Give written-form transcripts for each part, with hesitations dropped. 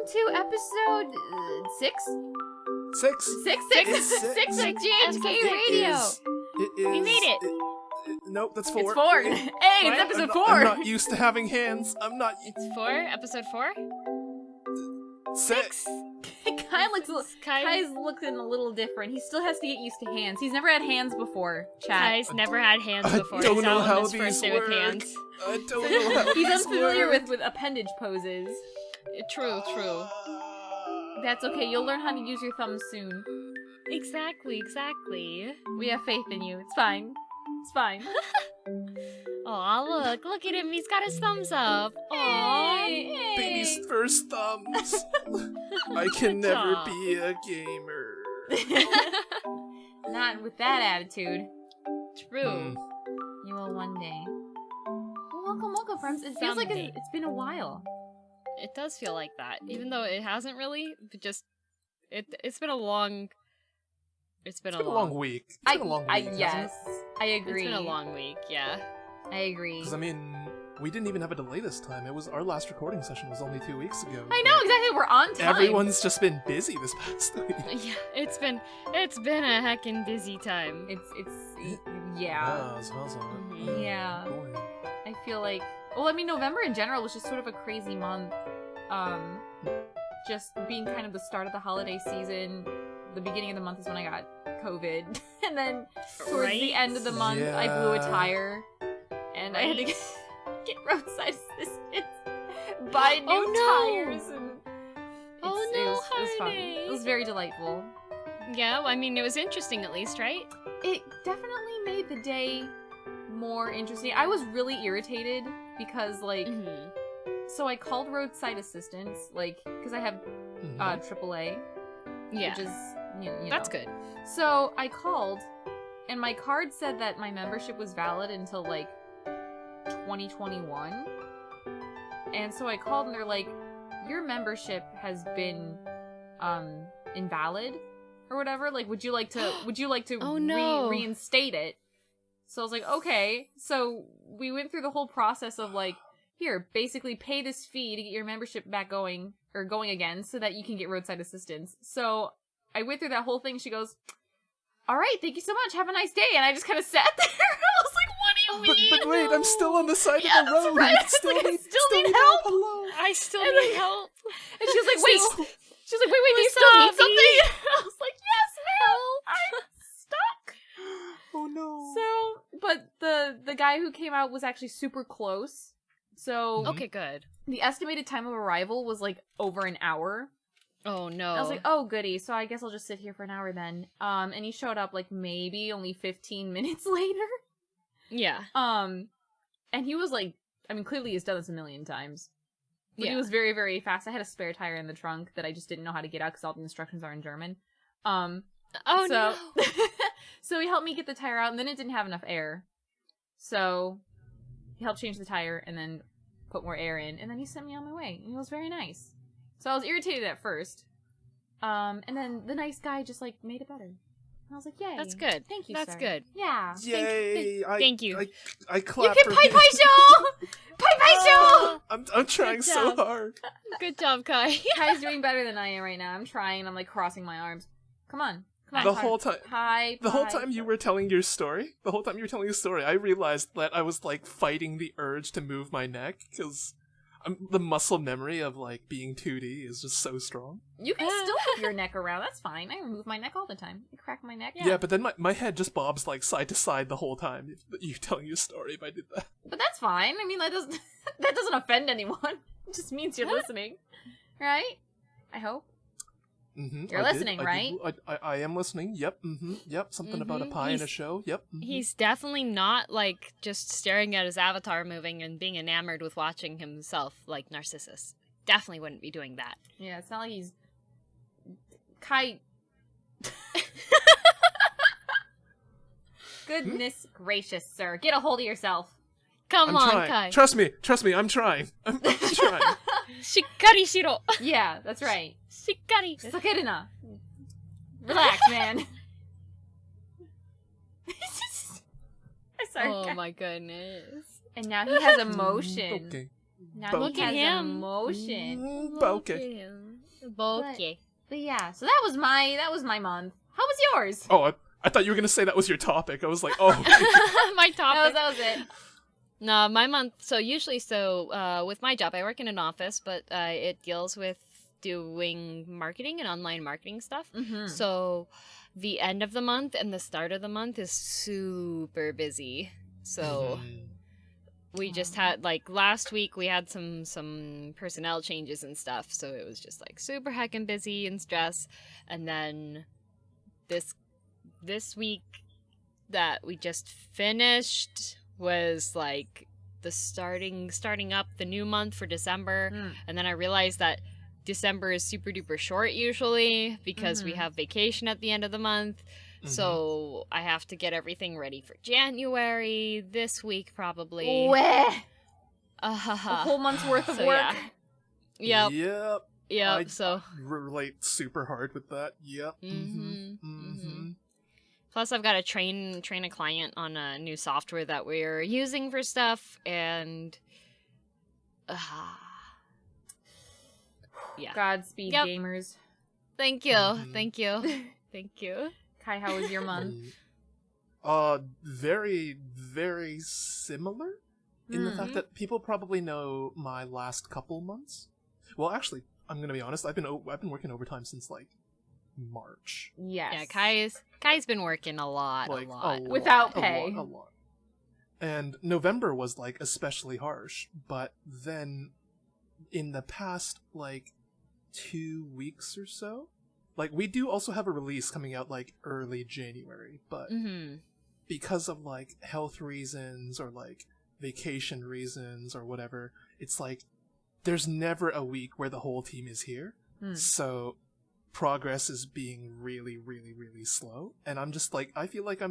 to episode 6? Six of GHK Radio. We made it. Nope, that's 4. It's 4. Hey, it's episode 4. I'm not used to having hands. I'm not. It's 4? Episode 4? 6. Kai's looking a little different. He still has to get used to hands. He's never had hands before, chat. Kai's never had hands before. I don't know how his these first day work. with hands. I don't know how He's these unfamiliar work. with appendage poses. True. That's okay. You'll learn how to use your thumbs soon. Exactly. We have faith in you. It's fine. Aw, look at him. He's got his thumbs up. Aw. Hey. Baby's first thumbs. I can never be a gamer. Not with that attitude. True. You will one day. Well, welcome, friends. It feels like it's been a while. It does feel like that, even though it hasn't really. But just it's been a long. It's been a long week. It's been a long week. Yes, I agree. It's been a long week. Yeah. I agree. Because I mean, we didn't even have a delay this time. It was our last recording session was only 2 weeks ago. I know exactly. We're on time. Everyone's just been busy this past week. Yeah, it's been a heckin' busy time. Yeah. Yeah. Boy. I feel like, well, I mean, November in general was just sort of a crazy month. Just being kind of the start of the holiday season. The beginning of the month is when I got COVID. And then towards the end of the month, I blew a tire. And I had to get roadside assistance, buy new tires. And it was fun. It was very delightful. Yeah, I mean, it was interesting at least, right? It definitely made the day more interesting. I was really irritated because, like, so I called roadside assistance, like, because I have AAA, which is, you know. That's good. So I called, and my card said that my membership was valid until, like, 2021. And so I called, and they're like, your membership has been, invalid, or whatever. Like, would you like to reinstate it? So I was like, okay. So we went through the whole process of, like, here, basically pay this fee to get your membership back going again so that you can get roadside assistance. So I went through that whole thing. She goes, all right, thank you so much. Have a nice day. And I just kind of sat there. I was like, what do you mean? But wait, I'm still on the side of the road. Right. I still need help. Hello. I still need help. And she was like, wait. She was like, wait, do you still need something? I was like, yes, ma'am. I'm stuck. Oh no. So, but the guy who came out was actually super close. So Okay, good. the estimated time of arrival was like over an hour. Oh no. I was like, oh goody, so I guess I'll just sit here for an hour then. And he showed up like maybe only 15 minutes later. Yeah. And he was like, I mean, clearly he's done this a million times. But he was very, very fast. I had a spare tire in the trunk that I just didn't know how to get out because all the instructions are in German. No. So he helped me get the tire out, and then it didn't have enough air. So he helped change the tire and then put more air in, and then he sent me on my way. And he was very nice. So I was irritated at first. And then the nice guy just, like, made it better. And I was like, yay. That's good. Thank you, That's sir. good. Yeah. Yay! Thank you. I clap. You can for pie show! Pie show! I'm trying so job. hard. Good job, Kai. Kai's doing better than I am right now. I'm trying. I'm, like, crossing my arms. Come on. The whole time you were telling your story, I realized that I was, like, fighting the urge to move my neck, because the muscle memory of, like, being 2D is just so strong. You can still move your neck around. That's fine. I move my neck all the time. I crack my neck. Yeah, but then my head just bobs, like, side to side the whole time. You telling your story if I did that. But that's fine. I mean, that doesn't offend anyone. It just means you're listening. Right? I hope. You're listening, right? I am listening. Yep. Yep. Something about a pie in a show. Yep. He's definitely not, like, just staring at his avatar moving and being enamored with watching himself like Narcissus. Definitely wouldn't be doing that. Yeah, it's not like he's... Kai... Goodness gracious, sir. Get a hold of yourself. Come I'm on, trying. Kai. Trust me, I'm trying. I'm trying. Shikkari shiro. Yeah, that's right. Shikkari. Sakerina. Relax, man. I'm sorry. Oh Kai. my goodness. And now he has emotion. Okay. Now Look he at has him. emotion. Bokeh. Bokeh. But yeah, so that was my month. How was yours? Oh, I thought you were gonna say that was your topic. I was like, oh. My topic. That was it. No, my month. So usually, with my job, I work in an office, but it deals with doing marketing and online marketing stuff. Mm-hmm. So the end of the month and the start of the month is super busy. So we just had, like, last week we had some personnel changes and stuff. So it was just like super heckin' busy and stress. And then this week that we just finished was like the starting up the new month for December. And then I realized that December is super duper short usually because we have vacation at the end of the month. So I have to get everything ready for January this week probably. A whole month's worth of work. Yeah. Yep. So relate super hard with that. Yep. Plus, I've got to train a client on a new software that we're using for stuff, and yeah. Godspeed, gamers. Thank you, thank you, thank you. Kai, how was your month? Very, very similar in the fact that people probably know my last couple months. Well, actually, I'm gonna be honest. I've been working overtime since like March. Yes. Yeah, Kai's been working a lot. Without pay. A lot. And November was like especially harsh, but then in the past like 2 weeks or so, like we do also have a release coming out like early January, but because of like health reasons or like vacation reasons or whatever, it's like there's never a week where the whole team is here. So progress is being really, really, really slow. And I'm just like, I feel like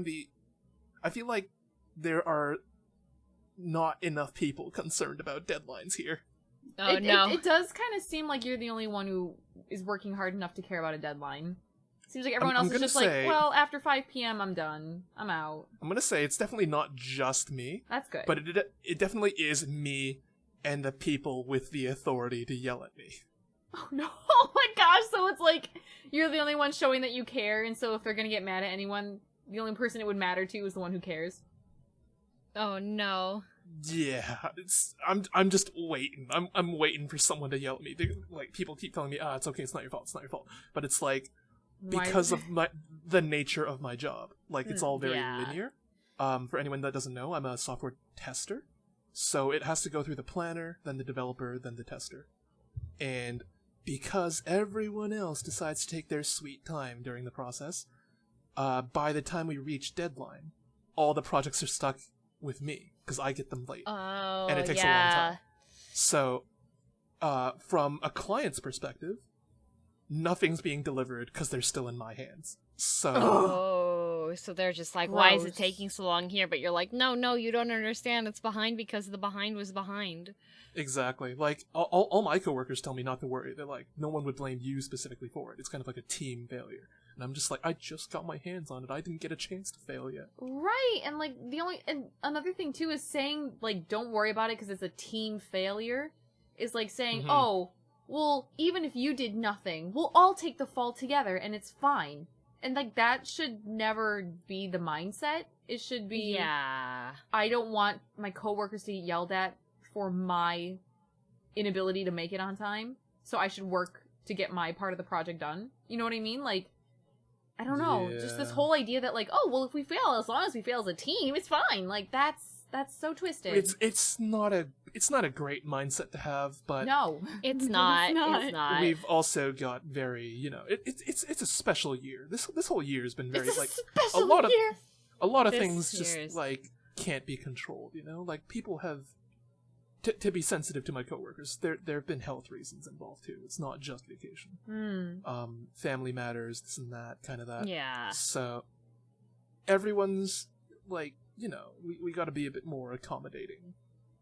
there are not enough people concerned about deadlines here. Oh, no. It does kind of seem like you're the only one who is working hard enough to care about a deadline. Seems like everyone else is just like, well, after 5 p.m. I'm done. I'm out. I'm gonna say it's definitely not just me. That's good. But it definitely is me and the people with the authority to yell at me. Oh no! Oh my gosh! So it's like you're the only one showing that you care, and so if they're gonna get mad at anyone, the only person it would matter to is the one who cares. Oh no! Yeah, I'm just waiting. I'm waiting for someone to yell at me. Like people keep telling me, it's okay, it's not your fault, it's not your fault. But it's like because of the nature of my job, like it's all very linear. For anyone that doesn't know, I'm a software tester, so it has to go through the planner, then the developer, then the tester, and because everyone else decides to take their sweet time during the process, by the time we reach deadline, all the projects are stuck with me, because I get them late. Oh, and it takes a long time. So, from a client's perspective, nothing's being delivered because they're still in my hands. So, so they're just like, why is it taking so long here? But you're like, no, you don't understand. It's behind because the behind was behind. Exactly. Like, all my coworkers tell me not to worry. They're like, no one would blame you specifically for it. It's kind of like a team failure. And I'm just like, I just got my hands on it. I didn't get a chance to fail yet. Right, and like, and another thing too is saying, like, don't worry about it because it's a team failure, is like saying, oh, well, even if you did nothing, we'll all take the fall together and it's fine. And like, that should never be the mindset. It should be, I don't want my coworkers to get yelled at for my inability to make it on time, so I should work to get my part of the project done. You know what I mean? Like, I don't know, just this whole idea that like, oh, well, if we fail, as long as we fail as a team, it's fine. Like, that's so twisted. It's not a great mindset to have, but no, it's not. It's not. We've also got very, it's a special year. This whole year has been very like a lot of things just like can't be controlled. Like people have. To be sensitive to my coworkers, there have been health reasons involved too. It's not just vacation. Family matters, this and that, kind of that. Yeah. So everyone's like, we got to be a bit more accommodating.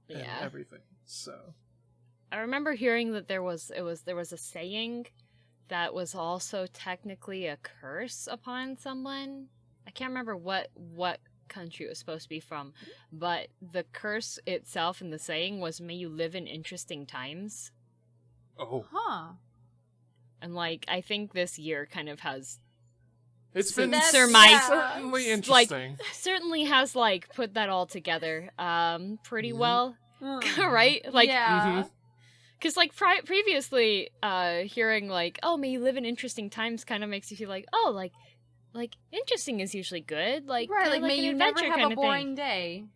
And everything. So I remember hearing that there was a saying that was also technically a curse upon someone. I can't remember what country it was supposed to be from, but the curse itself and the saying was, may you live in interesting times. Oh. Huh. And, like, I think this year kind of has... It's been surmised, certainly interesting. Like, certainly has, like, put that all together pretty well, right? Like, because, like, previously, hearing, like, oh, may you live in interesting times kind of makes you feel like, oh, like interesting is usually good. Like, right, like, may you never have a boring day.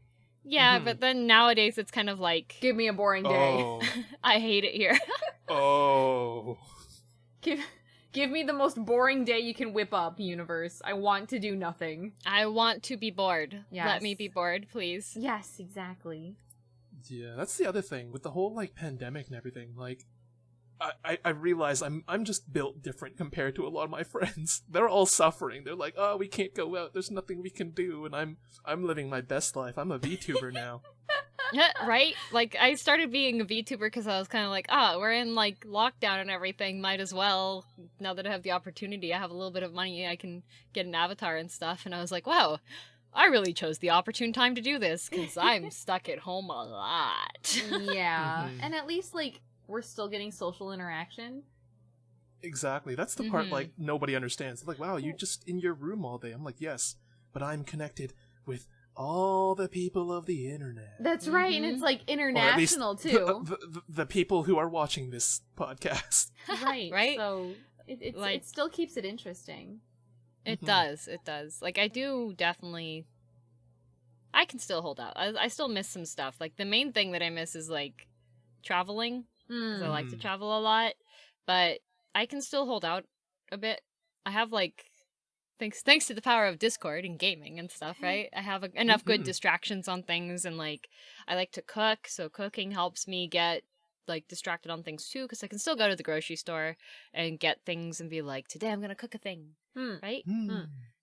Yeah, but then nowadays it's kind of like... Give me a boring day. Oh. I hate it here. Oh. Give me the most boring day you can whip up, universe. I want to do nothing. I want to be bored. Yes. Let me be bored, please. Yes, exactly. Yeah, that's the other thing. With the whole, like, pandemic and everything, like, I realize I'm just built different compared to a lot of my friends. They're all suffering. They're like, oh, we can't go out. There's nothing we can do. And I'm living my best life. I'm a VTuber now. Yeah, right? Like, I started being a VTuber because I was kind of like, we're in, like, lockdown and everything. Might as well, now that I have the opportunity, I have a little bit of money, I can get an avatar and stuff. And I was like, wow, I really chose the opportune time to do this because I'm stuck at home a lot. Yeah. And at least, like, we're still getting social interaction. Exactly. That's the part, like, nobody understands. They're like, wow, you're just in your room all day. I'm like, yes, but I'm connected with all the people of the internet. That's right, and it's, like, international, too. The people who are watching this podcast. Right, right? So, it still keeps it interesting. It does. Like, I do definitely... I can still hold out. I still miss some stuff. Like, the main thing that I miss is, like, traveling. Because I like to travel a lot. But I can still hold out a bit. I have, like... Thanks to the power of Discord and gaming and stuff, right? I have enough good distractions on things, and, like, I like to cook, so cooking helps me get, like, distracted on things, too, because I can still go to the grocery store and get things and be like, today I'm gonna cook a thing, right?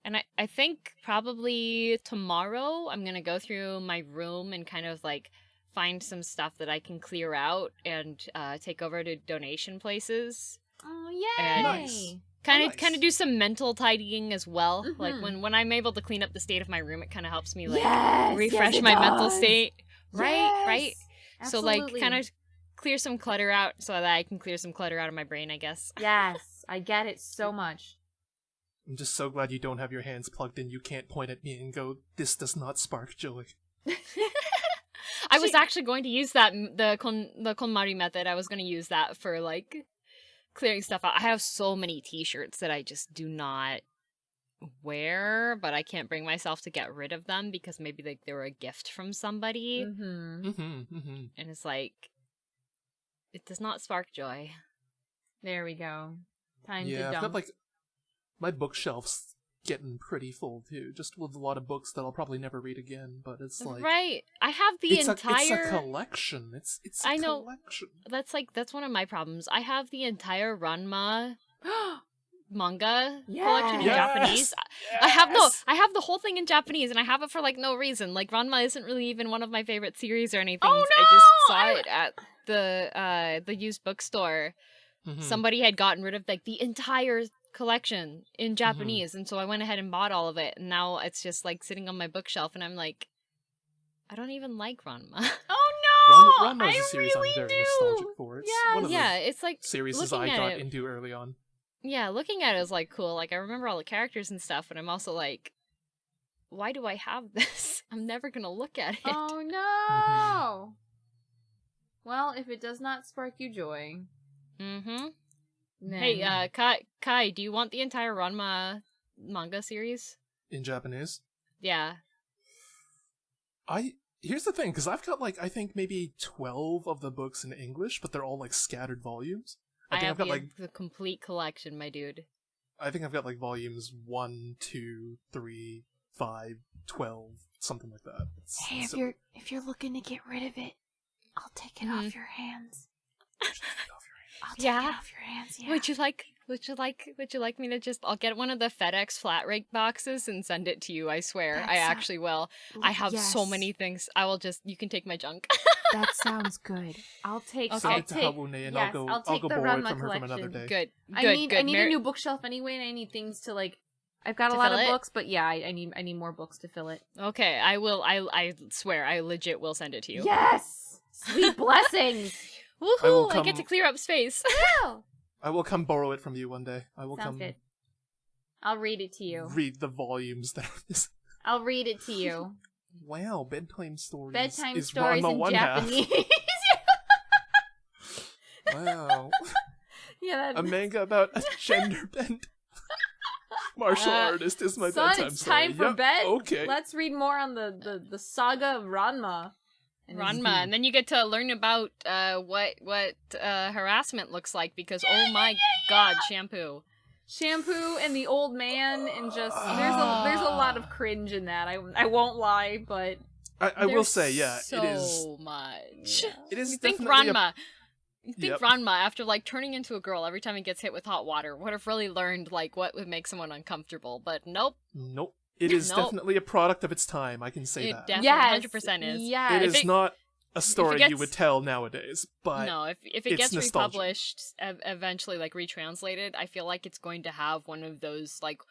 And I think probably tomorrow I'm gonna go through my room and kind of, like, find some stuff that I can clear out and take over to donation places. Oh, yay! And nice. Kind of do some mental tidying as well. Like, when I'm able to clean up the state of my room, it kind of helps me, like, refresh my mental state. Right? Absolutely. So, like, kind of clear some clutter out so that I can clear some clutter out of my brain, I guess. Yes, I get it so much. I'm just so glad you don't have your hands plugged in. You can't point at me and go, this does not spark joy. I was actually going to use that, the KonMari method. I was going to use that for, like, clearing stuff out. I have so many t-shirts that I just do not wear, but I can't bring myself to get rid of them because maybe, like, they were a gift from somebody. And it's like, it does not spark joy. There we go. Time to Yeah, dump. I've got, like, my bookshelf's getting pretty full, too. Just with a lot of books that I'll probably never read again, but it's like... Right. I have the entire... It's a collection. It's a collection. That's one of my problems. I have the entire Ranma manga collection in Japanese. Yes! I have the whole thing in Japanese, and I have it for, like, no reason. Like, Ranma isn't really even one of my favorite series or anything. Oh, no! I just saw it at the used bookstore. Somebody had gotten rid of, like, the entire collection in Japanese, and so I went ahead and bought all of it, and now it's just, like, sitting on my bookshelf, and I'm like, I don't even like Ranma. Oh no! Ranma's a series really I'm very nostalgic for. It's one of the it's like series I got into early on. Yeah, looking at it is, like, cool. Like, I remember all the characters and stuff, and I'm also like, why do I have this? I'm never gonna look at it. Oh no! Well, if it does not spark you joy... Hey, Kai, do you want the entire Ranma manga series? In Japanese? Yeah. Here's the thing, because I've got, like, I think maybe 12 of the books in English, but they're all, like, scattered volumes. I think have I've got, like, the complete collection, my dude. I think I've got, like, volumes 1, 2, 3, 5, 12, something like that. Hey, if you're looking to get rid of it, I'll take it off your hands. I'll take it off your hands. Yeah. Would you like me to just? I'll get one of the FedEx flat rate boxes and send it to you. I swear, I actually will. I have so many things. I will just. You can take my junk. That sounds good. I'll take. Send it to Harune, and I'll go borrow it from her from another day. Good. I need a new bookshelf anyway, and I need things to, like, I've got a lot of books, but yeah, I need more books to fill it. Okay, I will. I swear, I legit will send it to you. Yes, sweet blessings. Woohoo! I get to clear up space. I will come borrow it from you one day. I will Sounds good. I'll read it to you. Read the volumes that are I'll read it to you. Wow, bedtime stories. Bedtime is stories Ranma in one Japanese. Wow. Yeah, A manga about a gender bent martial artist is my son, bedtime it's story. time for Yep, bed. Okay. Let's read more on the saga of Ranma. And then you get to learn about what harassment looks like because God, shampoo and the old man and just there's a lot of cringe in that. I won't lie, but I will say, yeah, so it is much. Yeah. It is You think definitely Ranma, Yep. Ranma, after like turning into a girl every time he gets hit with hot water, would have really learned like what would make someone uncomfortable. But nope. It is definitely a product of its time. I can say that. Definitely 100% is. Yeah, it is not a story you would tell nowadays, but no, if it gets nostalgic. republished, eventually like retranslated, I feel like it's going to have one of those like.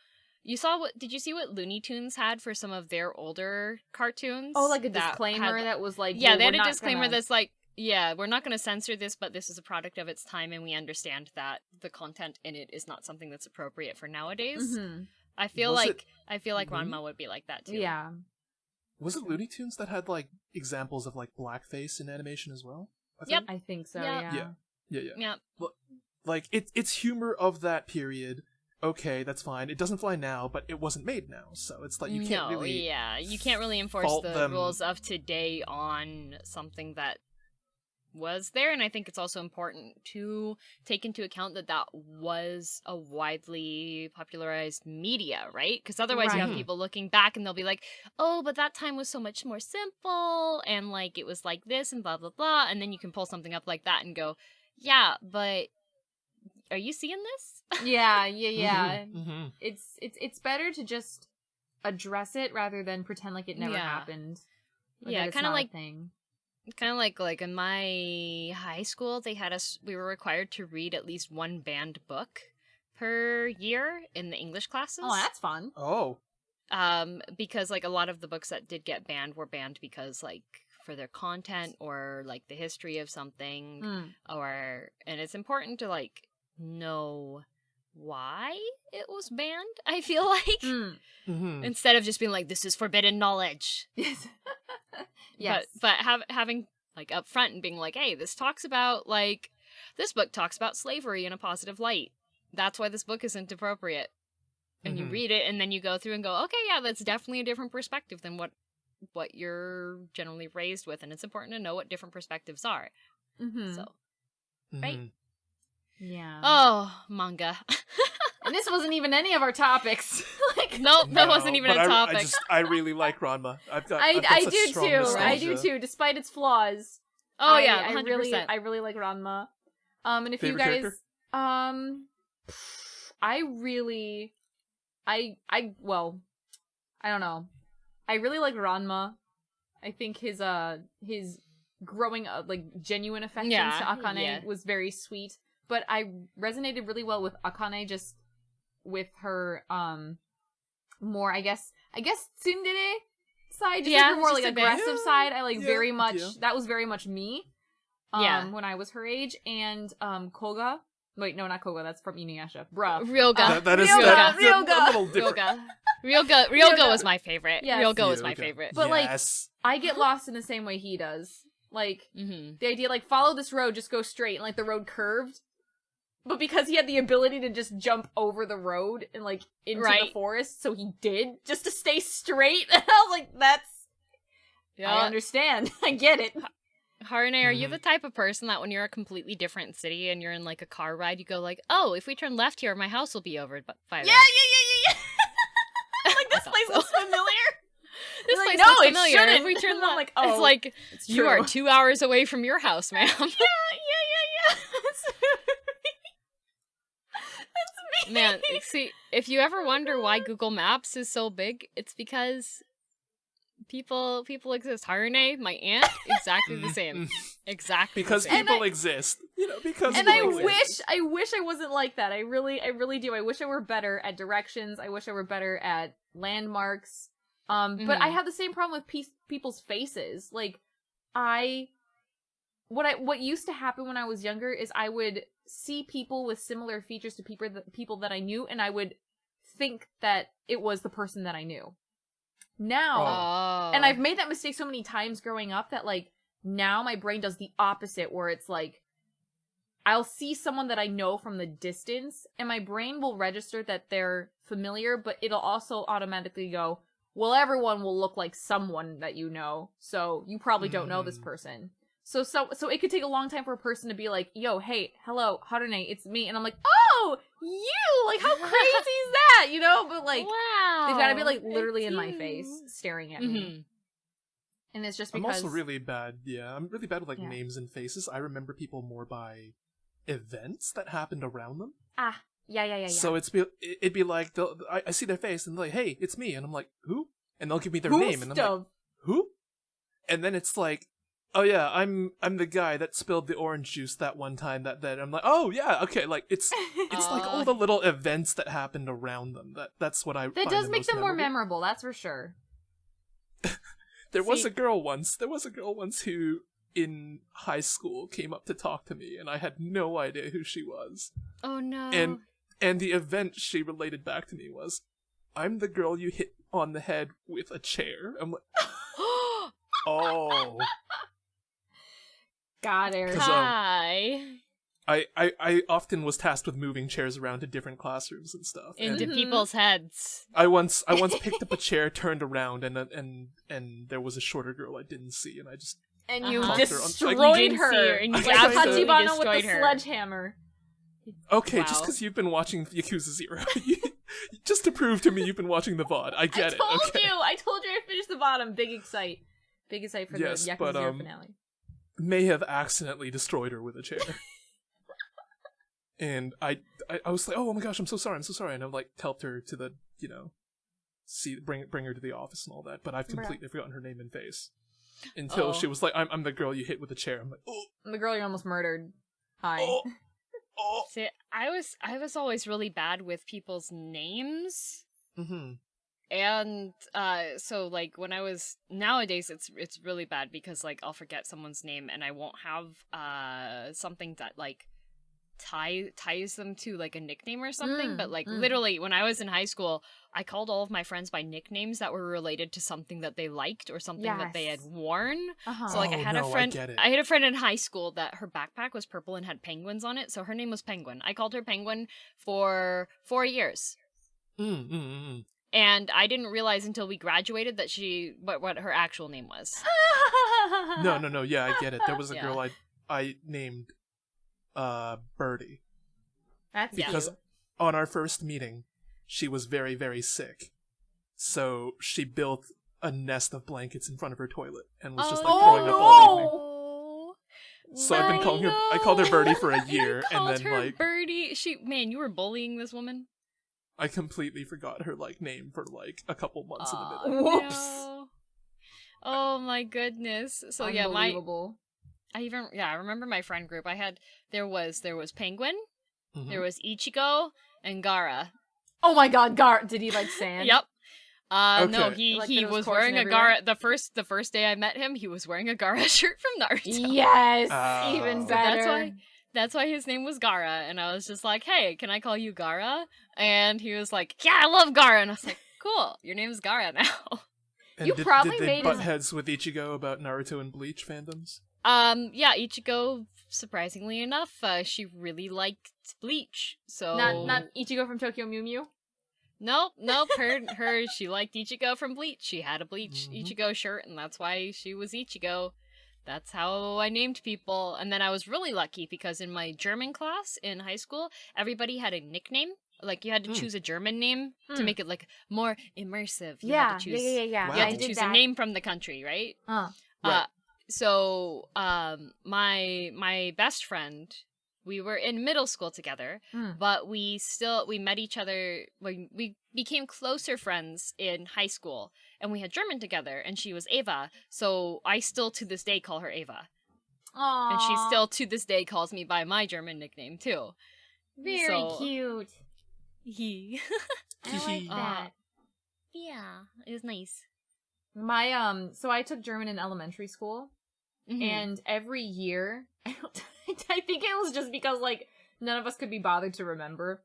Did you see what Looney Tunes had for some of their older cartoons? Oh, like a disclaimer that was like, yeah, they had a disclaimer that's like, yeah, we're not going to censor this, but this is a product of its time, and we understand that the content in it is not something that's appropriate for nowadays. Mm-hmm. I feel like Ranma would be like that too. Yeah. Was it Looney Tunes that had like examples of like blackface in animation as well? I think so. Yeah. Yeah. Like it's humor of that period. Okay, that's fine. It doesn't fly now, but it wasn't made now, so it's like you can't you can't really enforce the rules of today on something that was there, and I think it's also important to take into account that was a widely popularized media, right? Because otherwise you have people looking back and they'll be like, oh, but that time was so much more simple, and like it was like this and blah blah blah, and then you can pull something up like that and go, yeah, but are you seeing this? Yeah. Mm-hmm. It's better to just address it rather than pretend like it never happened. Yeah, kind of like thing. Kind of like in my high school, we were required to read at least one banned book per year in the English classes. Oh, that's fun. Oh. Because like a lot of the books that did get banned were banned because like for their content or like the history of something and it's important to like know why it was banned, I feel like. Instead of just being like, this is forbidden knowledge. Yes. But having like up front and being like, hey, this book talks about slavery in a positive light. That's why this book isn't appropriate. And you read it and then you go through and go, okay, yeah, that's definitely a different perspective than what you're generally raised with, and it's important to know what different perspectives are. So, right? Yeah. Oh, manga. And this wasn't even any of our topics. That wasn't even a topic. I really like Ranma. I do too, despite its flaws. Oh yeah, 100%. I really like Ranma. And if Favorite you guys, character? I don't know. I really like Ranma. I think his growing like genuine affection to Akane was very sweet. But I resonated really well with Akane, just with her more I guess tsundere side, just her more like aggressive side. I very much that was very much me. When I was her age. And Koga. Wait, no, not Koga, that's from Inuyasha. Bruh. Ryoga. That is Ryoga. a little different. Ryoga was my favorite. Yes. Ryoga was my favorite. But like I get lost in the same way he does. Like the idea like follow this road, just go straight, and like the road curved. But because he had the ability to just jump over the road and like into the forest, so he did just to stay straight. And I was like, that's I understand. I get it. Harune, are you the type of person that when you're a completely different city and you're in like a car ride, you go like, oh, if we turn left here, my house will be over by Yeah. Like, this place looks familiar. This place looks familiar. It shouldn't. If we turn left, I'm like, oh, it's like, it's you are 2 hours away from your house, ma'am. Yeah. That's me. Man, see, if you ever wonder why Google Maps is so big, it's because People exist. Harune, my aunt, exactly the same. Exactly because the same. people exist. Because and people I wish I wasn't like that. I really do. I wish I were better at directions. I wish I were better at landmarks. But I have the same problem with people's faces. Like, what used to happen when I was younger is I would see people with similar features to people that I knew, and I would think that it was the person that I knew. Now, and I've made that mistake so many times growing up that, like, now my brain does the opposite, where it's like, I'll see someone that I know from the distance, and my brain will register that they're familiar, but it'll also automatically go, well, everyone will look like someone that you know, so you probably don't know this person. So it could take a long time for a person to be like, yo, hey, hello, Harune, it's me. And I'm like, oh, you! Like, how crazy is that? You know? But, like, wow, they've got to be, like, literally in my face, staring at me. And it's just because... I'm also really bad, I'm really bad with, like, names and faces. I remember people more by events that happened around them. Yeah. So it'd be like, I see their face, and they're like, hey, it's me. And I'm like, who? And they'll give me their name, and I'm like, who? And then it's like, oh yeah, I'm the guy that spilled the orange juice that one time. That I'm like, oh yeah, okay. Like it's like all the little events that happened around them. That's what I. That does make them more memorable. That's for sure. There was a girl once who in high school came up to talk to me, and I had no idea who she was. Oh no. And the event she related back to me was, I'm the girl you hit on the head with a chair. I'm like, oh. Got her. Hi. I often was tasked with moving chairs around to different classrooms and stuff. Into people's heads. I once picked up a chair, turned around, and there was a shorter girl I didn't see, and I just you destroyed her. And you like absolutely Tachibana destroyed with the her. Sledgehammer. Okay, wow. Just because you've been watching Yakuza 0, just to prove to me you've been watching the VOD. I get it. I told you I finished the bottom. Big excite for the Yakuza 0 finale. May have accidentally destroyed her with a chair. And I was like, oh my gosh, I'm so sorry, and I've like helped her to the, bring her to the office and all that, but I've completely forgotten her name and face. Until she was like, I'm the girl you hit with a chair. I'm like, oh. I'm the girl you almost murdered. Hi. Oh. See, I was always really bad with people's names. Mm-hmm. And so like when I was nowadays it's really bad because like I'll forget someone's name and I won't have something that like ties them to like a nickname or something. But like literally when I was in high school, I called all of my friends by nicknames that were related to something that they liked or something that they had worn. So like I had a friend in high school that her backpack was purple and had penguins on it, so her name was Penguin. I called her Penguin for 4 years. And I didn't realize until we graduated that what her actual name was. No, yeah, I get it. There was a girl I named Birdie. That's because on our first meeting, she was very, very sick. So she built a nest of blankets in front of her toilet and was just like throwing up all evening. So I've been calling her. I called her Birdie for a year, and then her like Birdie. You were bullying this woman. I completely forgot her like name for like a couple months in the middle. Whoops. No. Oh my goodness. So yeah, I remember my friend group. There was Penguin, there was Ichigo, and Gaara. Oh my god, Gaara! Did he like sand? Yep. Okay. No, he was wearing a Gaara. The first day I met him, he was wearing a Gaara shirt from Naruto. Yes, even better. That's why his name was Gaara, and I was just like, "Hey, can I call you Gaara?" And he was like, "Yeah, I love Gaara," and I was like, "Cool, your name is Gaara now." And you probably did made butt heads with Ichigo about Naruto and Bleach fandoms. Yeah, Ichigo, surprisingly enough, she really liked Bleach, so... Not Ichigo from Tokyo Mew Mew? Nope, she liked Ichigo from Bleach. She had a Bleach Ichigo shirt, and that's why she was Ichigo. That's how I named people. And then I was really lucky, because in my German class in high school, everybody had a nickname. Like, you had to choose a German name to make it, like, more immersive. You had to choose, yeah. Wow. You had to choose a name from the country, right? Right. So, my best friend, we were in middle school together, but we met each other, we became closer friends in high school, and we had German together, and she was Ava, so I still to this day call her Ava. Aww. And she still to this day calls me by my German nickname too. Very cute. He. I like that. Yeah, it was nice. My so I took German in elementary school, Mm-hmm. and every year, I think it was just because like none of us could be bothered to remember.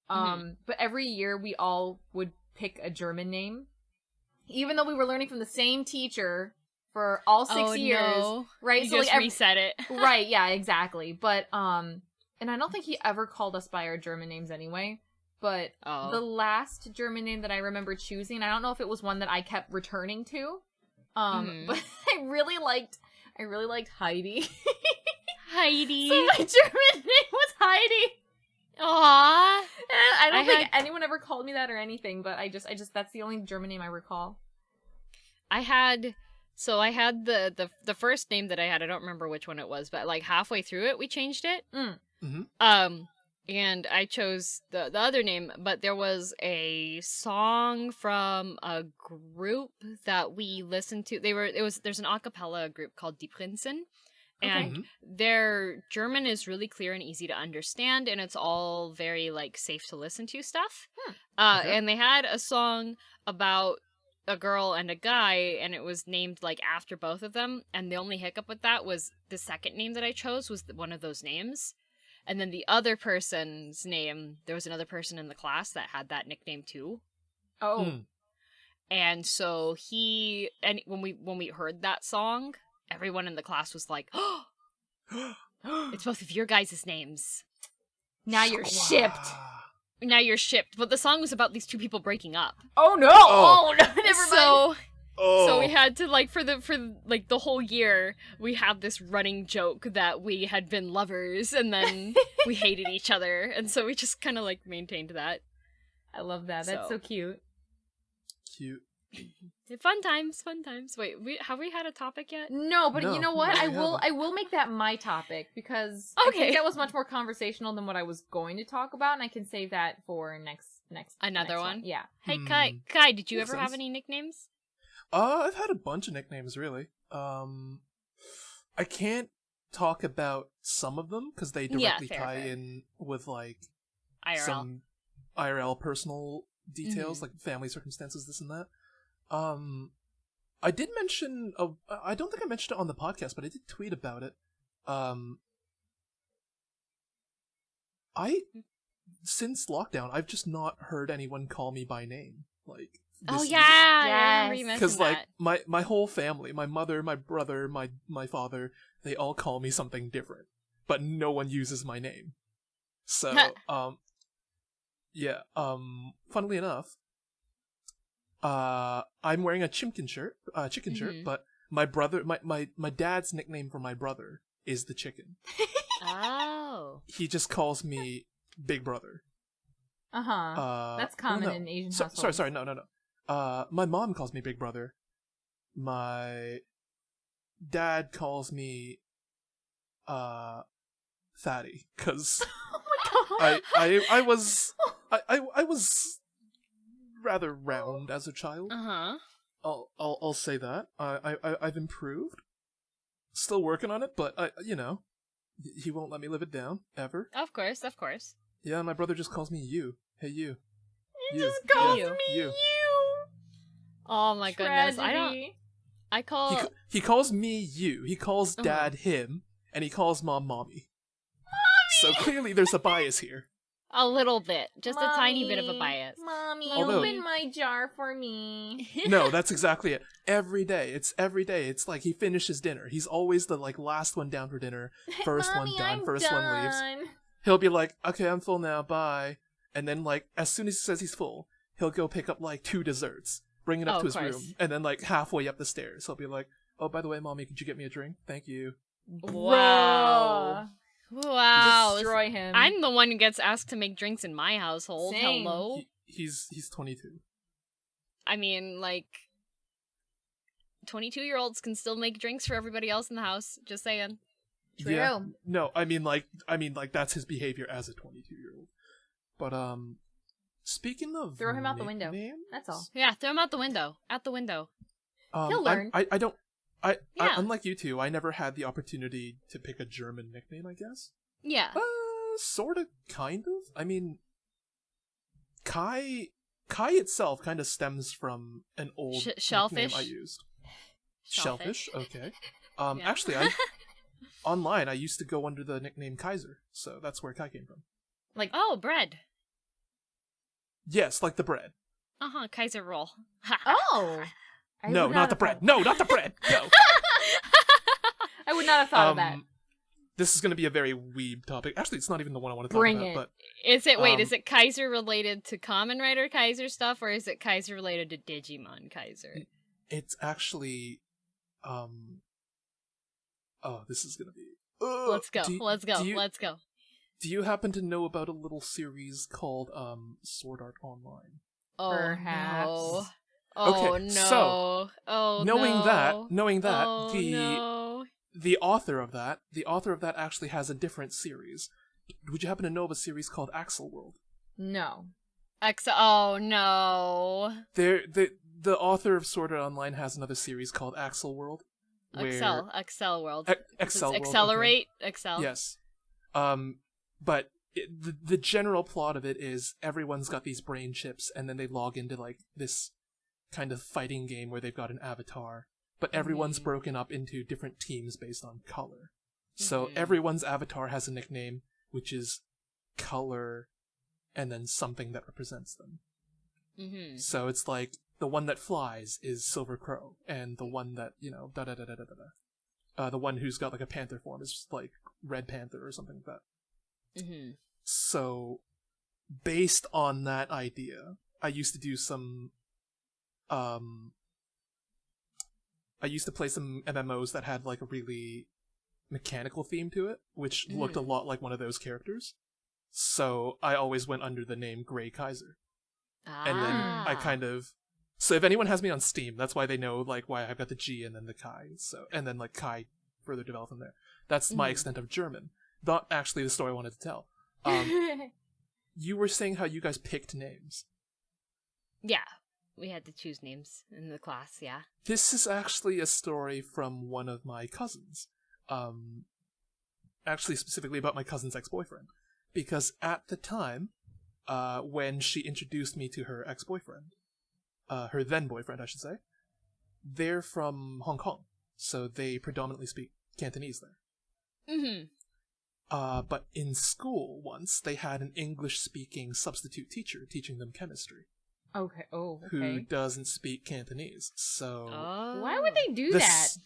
But every year we all would pick a German name, even though we were learning from the same teacher for all 6 years, no. right? You so just like reset it. right, yeah, exactly. But and I don't think he ever called us by our German names anyway. But the last German name that I remember choosing, I don't know if it was one that I kept returning to, but I really liked Heidi. Heidi. So my German name was Heidi. Aww. I don't think anyone ever called me that or anything, but I just that's the only German name I recall. I had the first name that I had, I don't remember which one it was, but like halfway through it we changed it. And I chose the other name, but there was a song from a group that we listened to. There's an a cappella group called Die Prinzen. And their German is really clear and easy to understand, and it's all very, like, safe to listen to stuff. And they had a song about a girl and a guy, and it was named, like, after both of them, and the only hiccup with that was the second name that I chose was one of those names. And then the other person's name, there was another person in the class that had that nickname, too. Oh. And so when we heard that song, everyone in the class was like, oh, it's both of your guys' names. Now you're shipped. Now you're shipped. But the song was about these two people breaking up. Oh no! Oh no! Never mind. So we had to for the whole year we had this running joke that we had been lovers and then we hated each other, and so we just kind of like maintained that. I love that. That's so cute. Cute. Fun times. Wait, have we had a topic yet? No, but you know what? No, I will make that my topic because okay. I think that was much more conversational than what I was going to talk about, and I can save that for next another one. Yeah. Hey Kai, did you Makes ever have sense. any nicknames? I've had a bunch of nicknames, really. I can't talk about some of them because they directly tie in with like IRL. some IRL personal details, like family circumstances, this and that. I did mention, I don't think I mentioned it on the podcast, but I did tweet about it. Since lockdown, I've just not heard anyone call me by name. Like, I remember you mentioned because like that. my whole family, my mother, my brother, my father, they all call me something different, but no one uses my name. So, funnily enough, I'm wearing a chicken shirt, but my brother, my dad's nickname for my brother is the chicken. Oh. He just calls me Big Brother. That's common in Asian households. Sorry, no. My mom calls me Big Brother. My dad calls me Fatty, because I was rather round as a child. I'll say that. I've improved. Still working on it, but he won't let me live it down ever. Of course. Yeah, my brother just calls me you. Hey, you. He just calls me you. Oh my goodness! I call. He calls me you. He calls dad him, and he calls mom mommy. So clearly, there's a bias here. A little bit, just a tiny bit of a bias. Mommy, Although, open my jar for me. No, that's exactly it. Every day. It's like he finishes dinner. He's always the like last one down for dinner. First Mommy, one done. I'm First done. one leaves. He'll be like, okay, I'm full now, bye. And then like, as soon as he says he's full, he'll go pick up like 2 desserts, bring it up to his room, and then like halfway up the stairs, he'll be like, oh, by the way, mommy, could you get me a drink? Thank you. Wow. Destroy him. I'm the one who gets asked to make drinks in my household. Same. Hello? He's 22. I mean, like, 22-year-olds can still make drinks for everybody else in the house. Just saying. True. Yeah. No, I mean like that's his behavior as a 22-year-old. But speaking of throw him out the window. nicknames, That's all. Yeah, throw him out the window. Out the window. He'll learn. Unlike you two, I never had the opportunity to pick a German nickname, I guess. Yeah. Sort of, kind of. I mean, Kai itself kind of stems from an old shellfish nickname I used. Shellfish. Okay. Yeah. Actually, online I used to go under the nickname Kaiser, so that's where Kai came from. Like, bread. Yes, like the bread. Kaiser roll. Oh! No, not the bread. No, not the bread. No. I would not have thought of that. This is going to be a very weeb topic. Actually, it's not even the one I want to talk Bring about. it. But Is it Kaiser related to Kamen Rider Kaiser stuff, or is it Kaiser related to Digimon Kaiser? It's actually, this is going to be... Let's go. Let's go. Do you happen to know about a little series called Sword Art Online? Oh, Perhaps. no. Okay, Oh, no. so, knowing that, no. the author of that actually has a different series. Would you happen to know of a series called Axel World? No. Oh, no. The author of Sword Art Online has another series called Axel World. Excel World. Excel World. Accelerate. Okay. Excel. Yes. But the general plot of it is everyone's got these brain chips, and then they log into like this kind of fighting game where they've got an avatar, but everyone's broken up into different teams based on color. So everyone's avatar has a nickname, which is color, and then something that represents them. Mm-hmm. So it's like the one that flies is Silver Crow, and the one that, the one who's got like a panther form is like Red Panther or something like that. Mm-hmm. So based on that idea, I used to do some I used to play some MMOs that had like a really mechanical theme to it, which looked a lot like one of those characters. So I always went under the name Grey Kaiser. And then I kind of... So if anyone has me on Steam, that's why they know like why I've got the G and then the Kai. So and then like Kai further developed from there. That's my extent of German. Not actually the story I wanted to tell. You were saying how you guys picked names. Yeah. We had to choose names in the class, yeah. This is actually a story from one of my cousins. Actually, specifically about my cousin's ex-boyfriend. Because at the time, when she introduced me to her ex-boyfriend, her then-boyfriend, I should say, they're from Hong Kong. So they predominantly speak Cantonese there. Mm-hmm. But in school once, they had an English-speaking substitute teacher teaching them chemistry. Okay. Oh, okay. Who doesn't speak Cantonese, so... Why would they do that?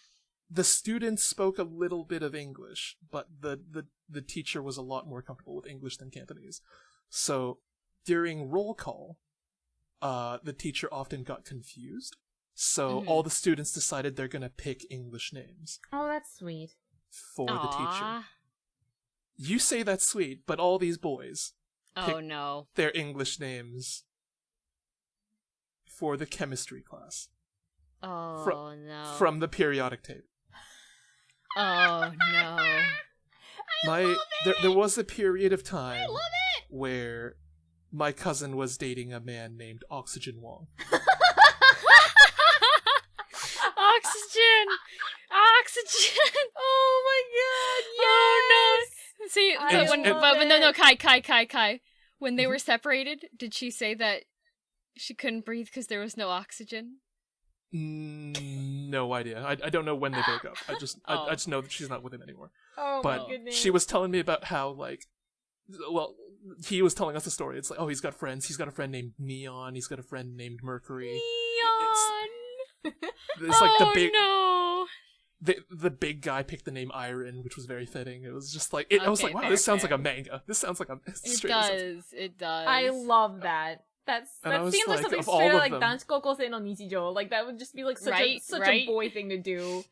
The students spoke a little bit of English, but the teacher was a lot more comfortable with English than Cantonese. So, during roll call, the teacher often got confused, so all the students decided they're gonna pick English names. Oh, that's sweet. For the teacher. You say that's sweet, but all these boys pick their English names for the chemistry class. Oh, no. From the periodic table. Oh, no. There was a period of time where my cousin was dating a man named Oxygen Wong. Oxygen! Oh my god, yes! Oh no! See, Kai. When they were separated, did she say that she couldn't breathe because there was no oxygen? No idea. I don't know when they broke up. I just know that she's not with him anymore. Oh but my goodness. She was telling me about how he was telling us the story. It's like, he's got friends. He's got a friend named Neon. He's got a friend named Mercury. Neon. It's like the big. No. The big guy picked the name Iron, which was very fitting. It was just like I was like, wow, this sounds like a manga. This sounds like a. It does. I love that. That seems like something straight out like Danshikokosei no Nichijou. Like that would just be like such a boy thing to do.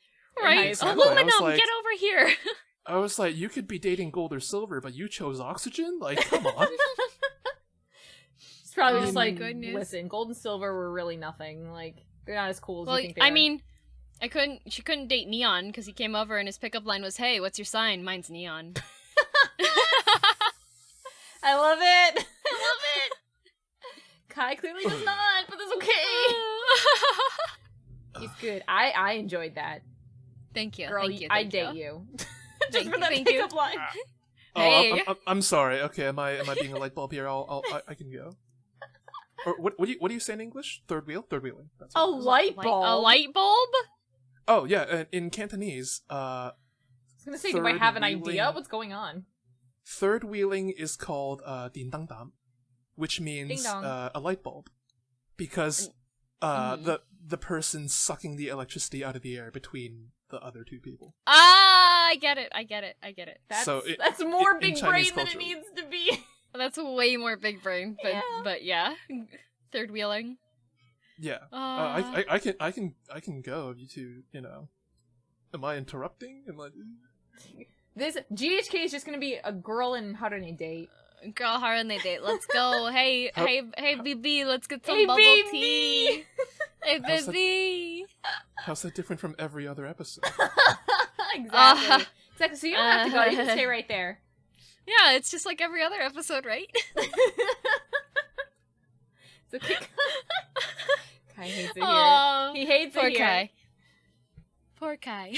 Right? Aluminum, get over here. I was like, you could be dating gold or silver, but you chose oxygen? Like, come on. It's probably just like, listen, gold and silver were really nothing. Like, they're not as cool as you think they are. I mean, she couldn't date Neon because he came over and his pickup line was, "Hey, what's your sign? Mine's Neon." I love it. Kai clearly does not, but that's okay. He's good. I enjoyed that. Thank you. Girl, thank you. I'd date you. Just for that thank pickup line. Hey. I'm sorry. Okay, am I being a light bulb here? I can go. Or what do you say in English? Third wheeling. That's A light bulb. A light bulb? Oh yeah, in Cantonese. I was gonna say, do I have an idea? What's going on? Third wheeling is called ding dang dam, which means a light bulb, because the person sucking the electricity out of the air between the other two people. Ah, I get it. That's more big brain than it needs to be. That's way more big brain, but yeah, third wheeling. Yeah, I can go if you two, Am I interrupting? This GHK is just gonna be a girl and Harune date. Girl Harune date. Let's go. Hey, BB, let's get some bubble tea. Hey, baby. How's that different from every other episode? Exactly. So you don't have to go. You can stay right there. Yeah, it's just like every other episode, right? It's okay. Kai hates it here. He hates it here. Kai. Poor Kai.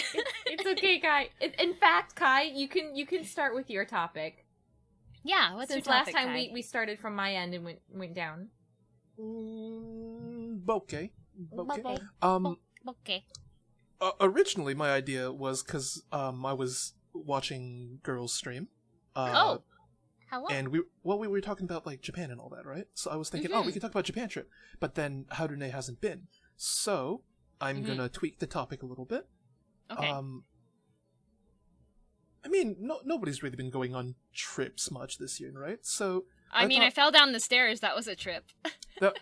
It's okay, Kai. In fact, Kai, you can start with your topic. Yeah, what's Since your topic, last time Kai? we started from my end and went down. Okay. Okay. Originally, my idea was because I was watching girls stream. Hello. And we were talking about like Japan and all that, right? So I was thinking, we can talk about Japan trip, but then Harune hasn't been, so I'm gonna tweak the topic a little bit. Okay. I mean, nobody's really been going on trips much this year, right? So I fell down the stairs. That was a trip. That,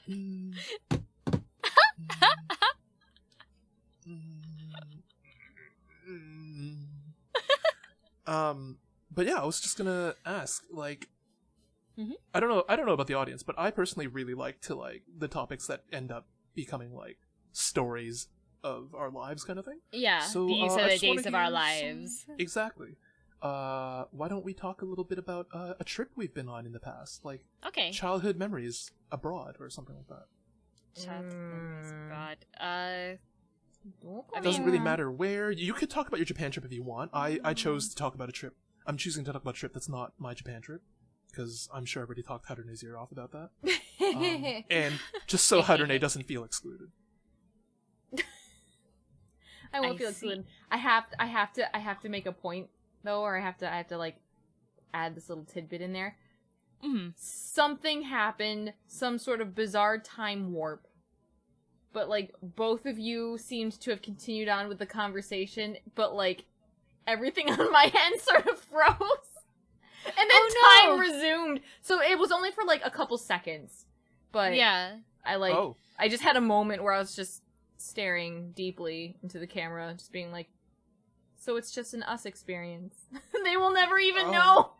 but yeah, I was just gonna ask, like, I don't know about the audience, but I personally really like to like the topics that end up becoming like stories of our lives, kind of thing. Yeah, so, these are the days of our lives. Exactly. Why don't we talk a little bit about a trip we've been on in the past, like childhood memories abroad or something like that. Childhood memories abroad. It doesn't really matter where. You could talk about your Japan trip if you want. I chose to talk about a trip. I'm choosing to talk about a trip that's not my Japan trip, because I'm sure I already talked Harune's ear off about that. And just so Harune doesn't feel excluded. I won't feel excluded. I have to make a point though, or I have to like add this little tidbit in there. Something happened, some sort of bizarre time warp. But like both of you seemed to have continued on with the conversation, but like everything on my end sort of froze. And then time resumed. So it was only for like a couple seconds. But yeah. I just had a moment where I was just staring deeply into the camera, just being like, so it's just an us experience. They will never even know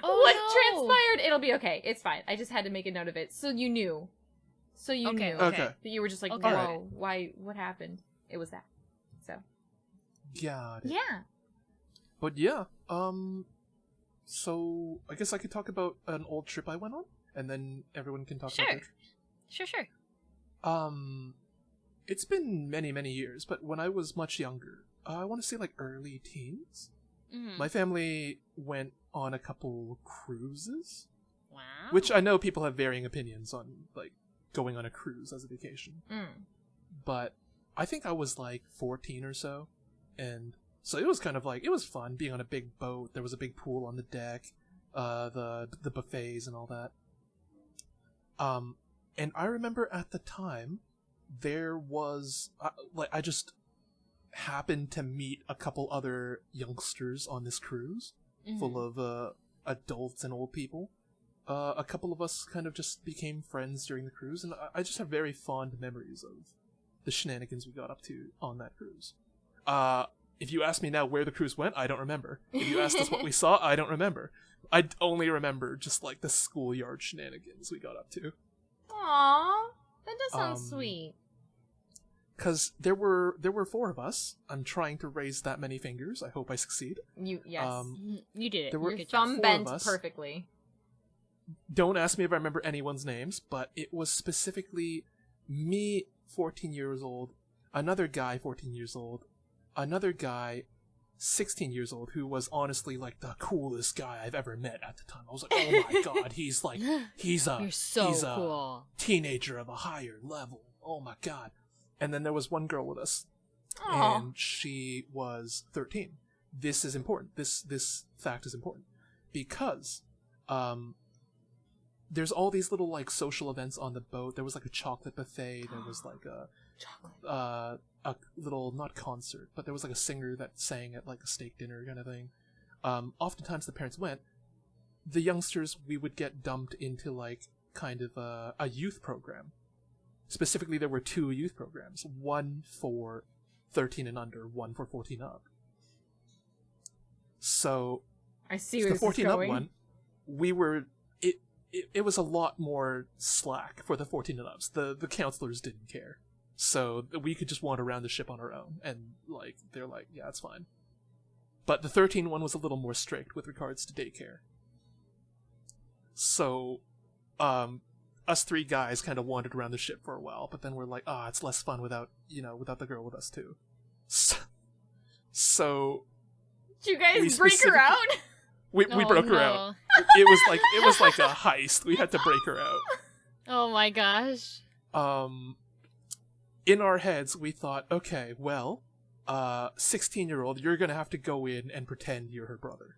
what transpired. It'll be okay. It's fine. I just had to make a note of it. So you knew. Knew that you were just like, whoa, why, what happened? It was that. So. Got it. Yeah. But yeah, so I guess I could talk about an old trip I went on, and then everyone can talk about their trips. Sure. It's been many, many years, but when I was much younger, I want to say like early teens, my family went on a couple cruises. Wow. Which I know people have varying opinions on, like, going on a cruise as a vacation. But I think I was like 14 or so, and so it was kind of like, it was fun being on a big boat. There was a big pool on the deck, the buffets and all that. And I remember at the time, there was, I just happened to meet a couple other youngsters on this cruise, full of adults and old people. A couple of us kind of just became friends during the cruise, and I just have very fond memories of the shenanigans we got up to on that cruise. If you ask me now where the cruise went, I don't remember. If you asked us what we saw, I don't remember. I only remember just like the schoolyard shenanigans we got up to. Aww, that does sound sweet. Because there were 4 of us. I'm trying to raise that many fingers. I hope I succeed. Yes. You did it. Your thumb bent perfectly. don't ask me if I remember anyone's names, but it was specifically me, 14 years old, another guy, 14 years old, another guy, 16 years old, who was honestly like the coolest guy I've ever met at the time. I was like, oh my god, he's a cool teenager of a higher level. Oh my god. And then there was one girl with us, Aww. and she was 13. This is important. This fact is important because there's all these little like social events on the boat. There was like a chocolate buffet. There was like a little, not concert, but there was like a singer that sang at like a steak dinner kind of thing. Oftentimes the parents went. The youngsters, we would get dumped into like kind of a youth program. Specifically, there were 2 youth programs. One for 13 and under, one for 14 up. So I see where the 14 up one, we were it was a lot more slack for the 14 and ups. The counselors didn't care. So we could just wander around the ship on our own, and like they're like, yeah, it's fine. But the 13 one was a little more strict with regards to daycare. So us 3 guys kind of wandered around the ship for a while, but then we're like, it's less fun without the girl with us too. So did you guys break her out? We broke her out. It was like a heist. We had to break her out. Oh my gosh. In our heads, we thought, okay, well, 16-year-old, you're gonna have to go in and pretend you're her brother.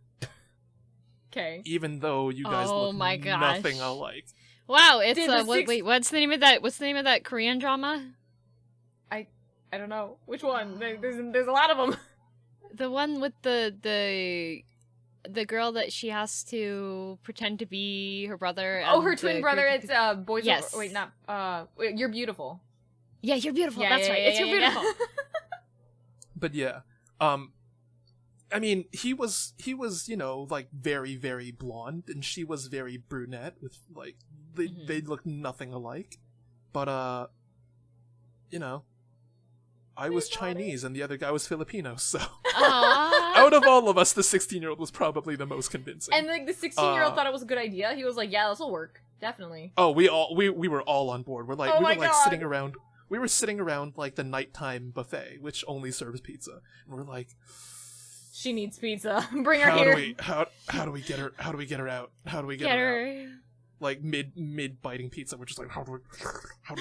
Okay. Even though you guys look nothing alike. Wow, it's wait, what's the name of that Korean drama? I don't know. Which one? There's a lot of them. The one with the girl that she has to pretend to be her brother. Oh, her twin brother. It's Boys. Yes. Wait, not You're Beautiful. Yeah, You're Beautiful. Yeah, That's yeah, right. yeah, It's You're Beautiful. But yeah, I mean, he was like very, very blonde, and she was very brunette with like they looked nothing alike. But I was Chinese and the other guy was Filipino, so out of all of us, the 16-year-old was probably the most convincing. And like the 16-year-old thought it was a good idea. He was like, "Yeah, this will work, definitely." Oh, we were all on board. We're like oh we my were like God. sitting around. We were sitting around like the nighttime buffet, which only serves pizza, and we're like, she needs pizza. Bring her here. How do we get her? How do we get her out? How do we get her out? Like mid biting pizza, we're just like, how do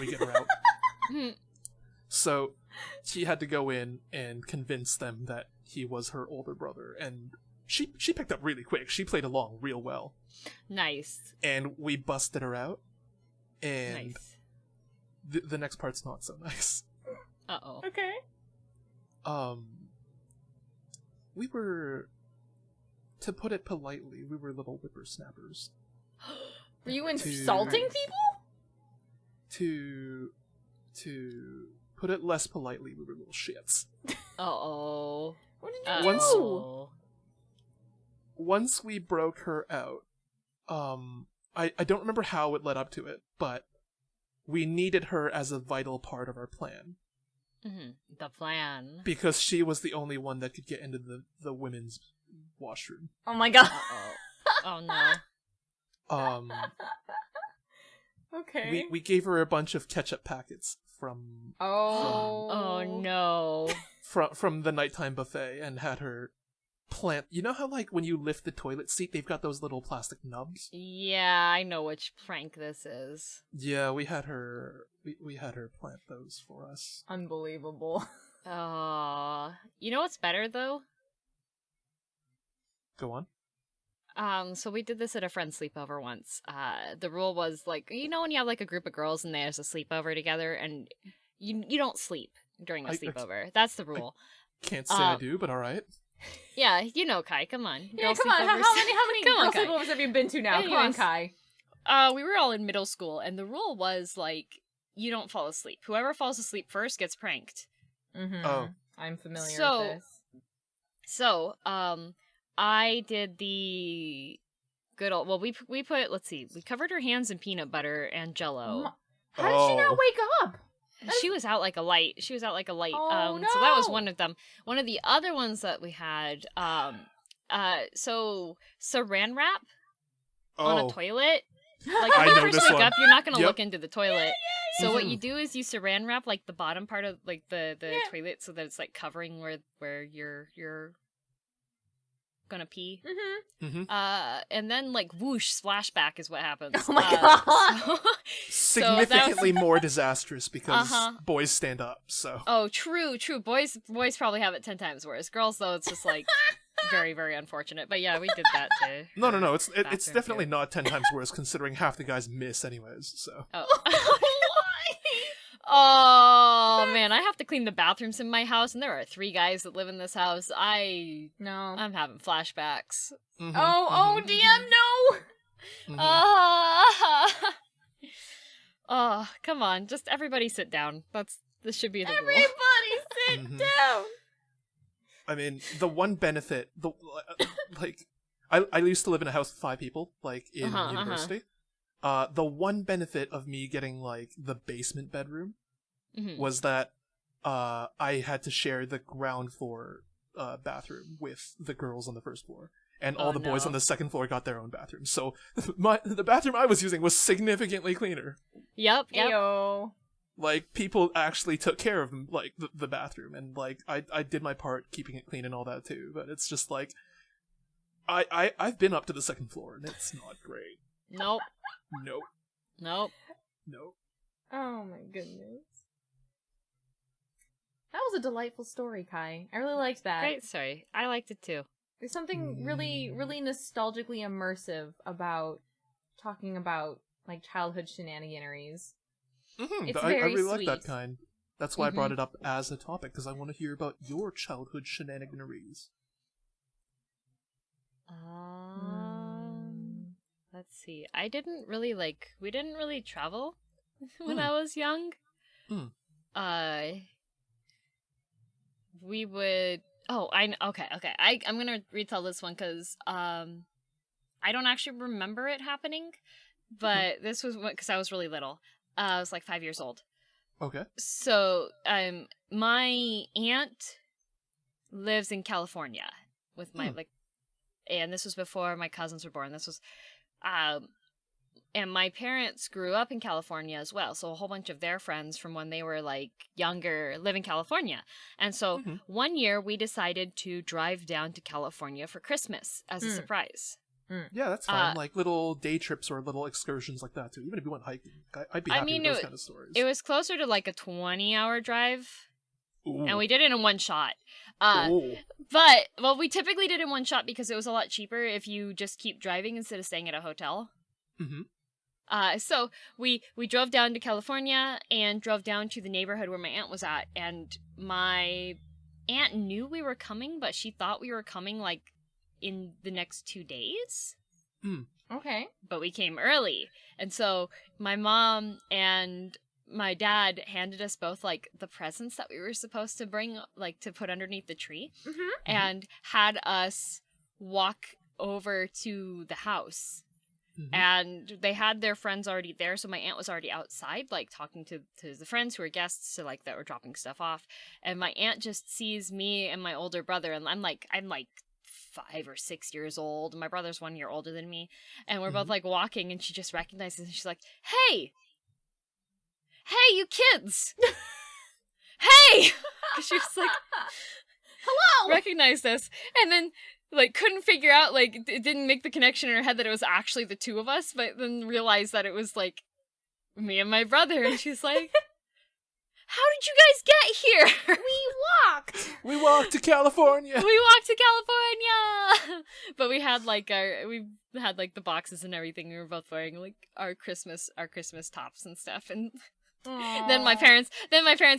we get her out? So she had to go in and convince them that he was her older brother, and she picked up really quick. She played along real well. Nice. And we busted her out, and nice. The next part's not so nice. Uh-oh. Okay. We were, to put it politely, we were little whippersnappers. Were you insulting people? To put it less politely, we were little shits. Uh-oh. What did you do? Once we broke her out, I don't remember how it led up to it, but we needed her as a vital part of our plan. Mm-hmm. The plan. Because she was the only one that could get into the women's washroom. Oh my god. Oh no. Okay. We gave her a bunch of ketchup packets from no. From the nighttime buffet, and had her plant. You know how like when you lift the toilet seat, they've got those little plastic nubs? Yeah, I know which prank this is. Yeah, we had her plant those for us. Unbelievable. You know what's better though? Go on. So we did this at a friend's sleepover once. The rule was like, you know when you have like a group of girls and there's a sleepover together and you don't sleep during the sleepover. That's the rule. I can't say I do, but alright. Yeah, you know, Kai, come on. Yeah, come on. How many girl sleepovers have you been to now? Anyways, come on, Kai. We were all in middle school, and the rule was, like, you don't fall asleep. Whoever falls asleep first gets pranked. Mm-hmm. Oh. I'm familiar with this. So, I did the good old... Well, we put... Let's see. We covered her hands in peanut butter and Jell-O. How did she not wake up? She was out like a light. Oh, no. So that was one of them. One of the other ones that we had, so saran wrap on a toilet Like, I when you know first this wake one. up, you're not gonna Yep. look into the toilet. So what Mhm. you do is you saran wrap like the bottom part of like the toilet so that it's like covering where you're gonna pee. Mm-hmm. And then like whoosh, splashback is what happens. Oh my god. Significantly more disastrous because Uh-huh. boys stand up, so. Oh, true. Boys probably have it 10 times worse. Girls, though, it's just like very, very unfortunate. But yeah, we did that too. No, it's bathroom definitely too. not 10 times worse considering half the guys miss anyways, so. Oh. Oh man, I have to clean the bathrooms in my house, and there are 3 guys that live in this house. No. I'm having flashbacks. Mhm, Oh, mhm, DM, no! mhm. Oh, come on, just everybody sit down. This should be the rule. Everybody sit Mhm. down! I mean, the one benefit, like, I used to live in a house with 5 people, like, in university. The one benefit of me getting, like, the basement bedroom Mhm. was that I had to share the ground floor bathroom with the girls on the first floor. And all Oh, the boys no. on the second floor got their own bathroom. So the bathroom I was using was significantly cleaner. Yep. Ayo. Like, people actually took care of, like, the bathroom. And, like, I did my part keeping it clean and all that, too. But it's just, like, I've been up to the second floor, and it's not great. Nope. Nope. Oh my goodness. That was a delightful story, Kai. I really liked that. Great story. I liked it too. There's something really, really nostalgically immersive about talking about, like, childhood shenaniganeries. Mm-hmm. It's I very really like that sweet. kind. That's why I brought it up as a topic, because I want to hear about your childhood shenaniganeries. Let's see. We didn't really travel when I was young. We would. Okay. I'm gonna retell this one because I don't actually remember it happening, but this was because I was really little. I was like 5 years old. Okay. So my aunt lives in California with my and this was before my cousins were born. This was, and my parents grew up in California as well. So a whole bunch of their friends from when they were like younger live in California. And so one year we decided to drive down to California for Christmas as a surprise. Yeah, that's fine. Like little day trips or little excursions like that too. Even if you went hiking, I'd be happy with those kind of stories. It was closer to like a 20-hour drive. Ooh. And we did it in one shot. Ooh. But we typically did it in one shot because it was a lot cheaper if you just keep driving instead of staying at a hotel. So we drove down to California and drove down to the neighborhood where my aunt was at. And my aunt knew we were coming, but she thought we were coming like in the next 2 days. Okay. But we came early. And so my mom and my dad handed us both like the presents that we were supposed to bring, like to put underneath the tree, and had us walk over to the house. And they had their friends already there, so my aunt was already outside, like talking to the friends who were guests, so like that were dropping stuff off. And my aunt just sees me and my older brother, and I'm like 5 or 6 years old. My brother's 1 year older than me, and we're both like walking, and she just recognizes, and she's like, "Hey, you kids! Hey!" She was like, "Hello!" Recognized us, and then like couldn't figure out, like it didn't make the connection in her head that it was actually the two of us, but then realized that it was like me and my brother, and she's like, "How did you guys get here?" We We walked to California. We walked to California. But we had like the boxes and everything. We were both wearing like our Christmas tops and stuff, and then my parents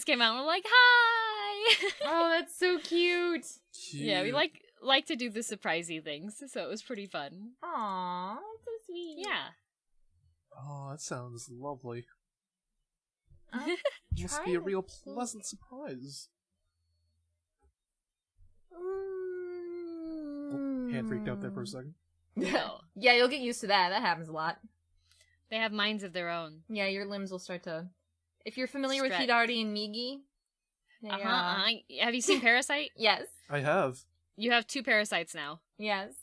came out and were like, "Hi." Oh, that's so cute. Yeah, we like to do the surprisey things, so it was pretty fun. Aw, that's so sweet. Yeah. Oh, that sounds lovely. Must Must be a real pleasant surprise. Oh, hand freaked out there for a second. No. Yeah, you'll get used to that. That happens a lot. They have minds of their own. Yeah, your limbs will start to... If you're familiar Stretch. with Hidari and Migi... Have you seen Parasite? Yes. I have. You have 2 parasites now. Yes.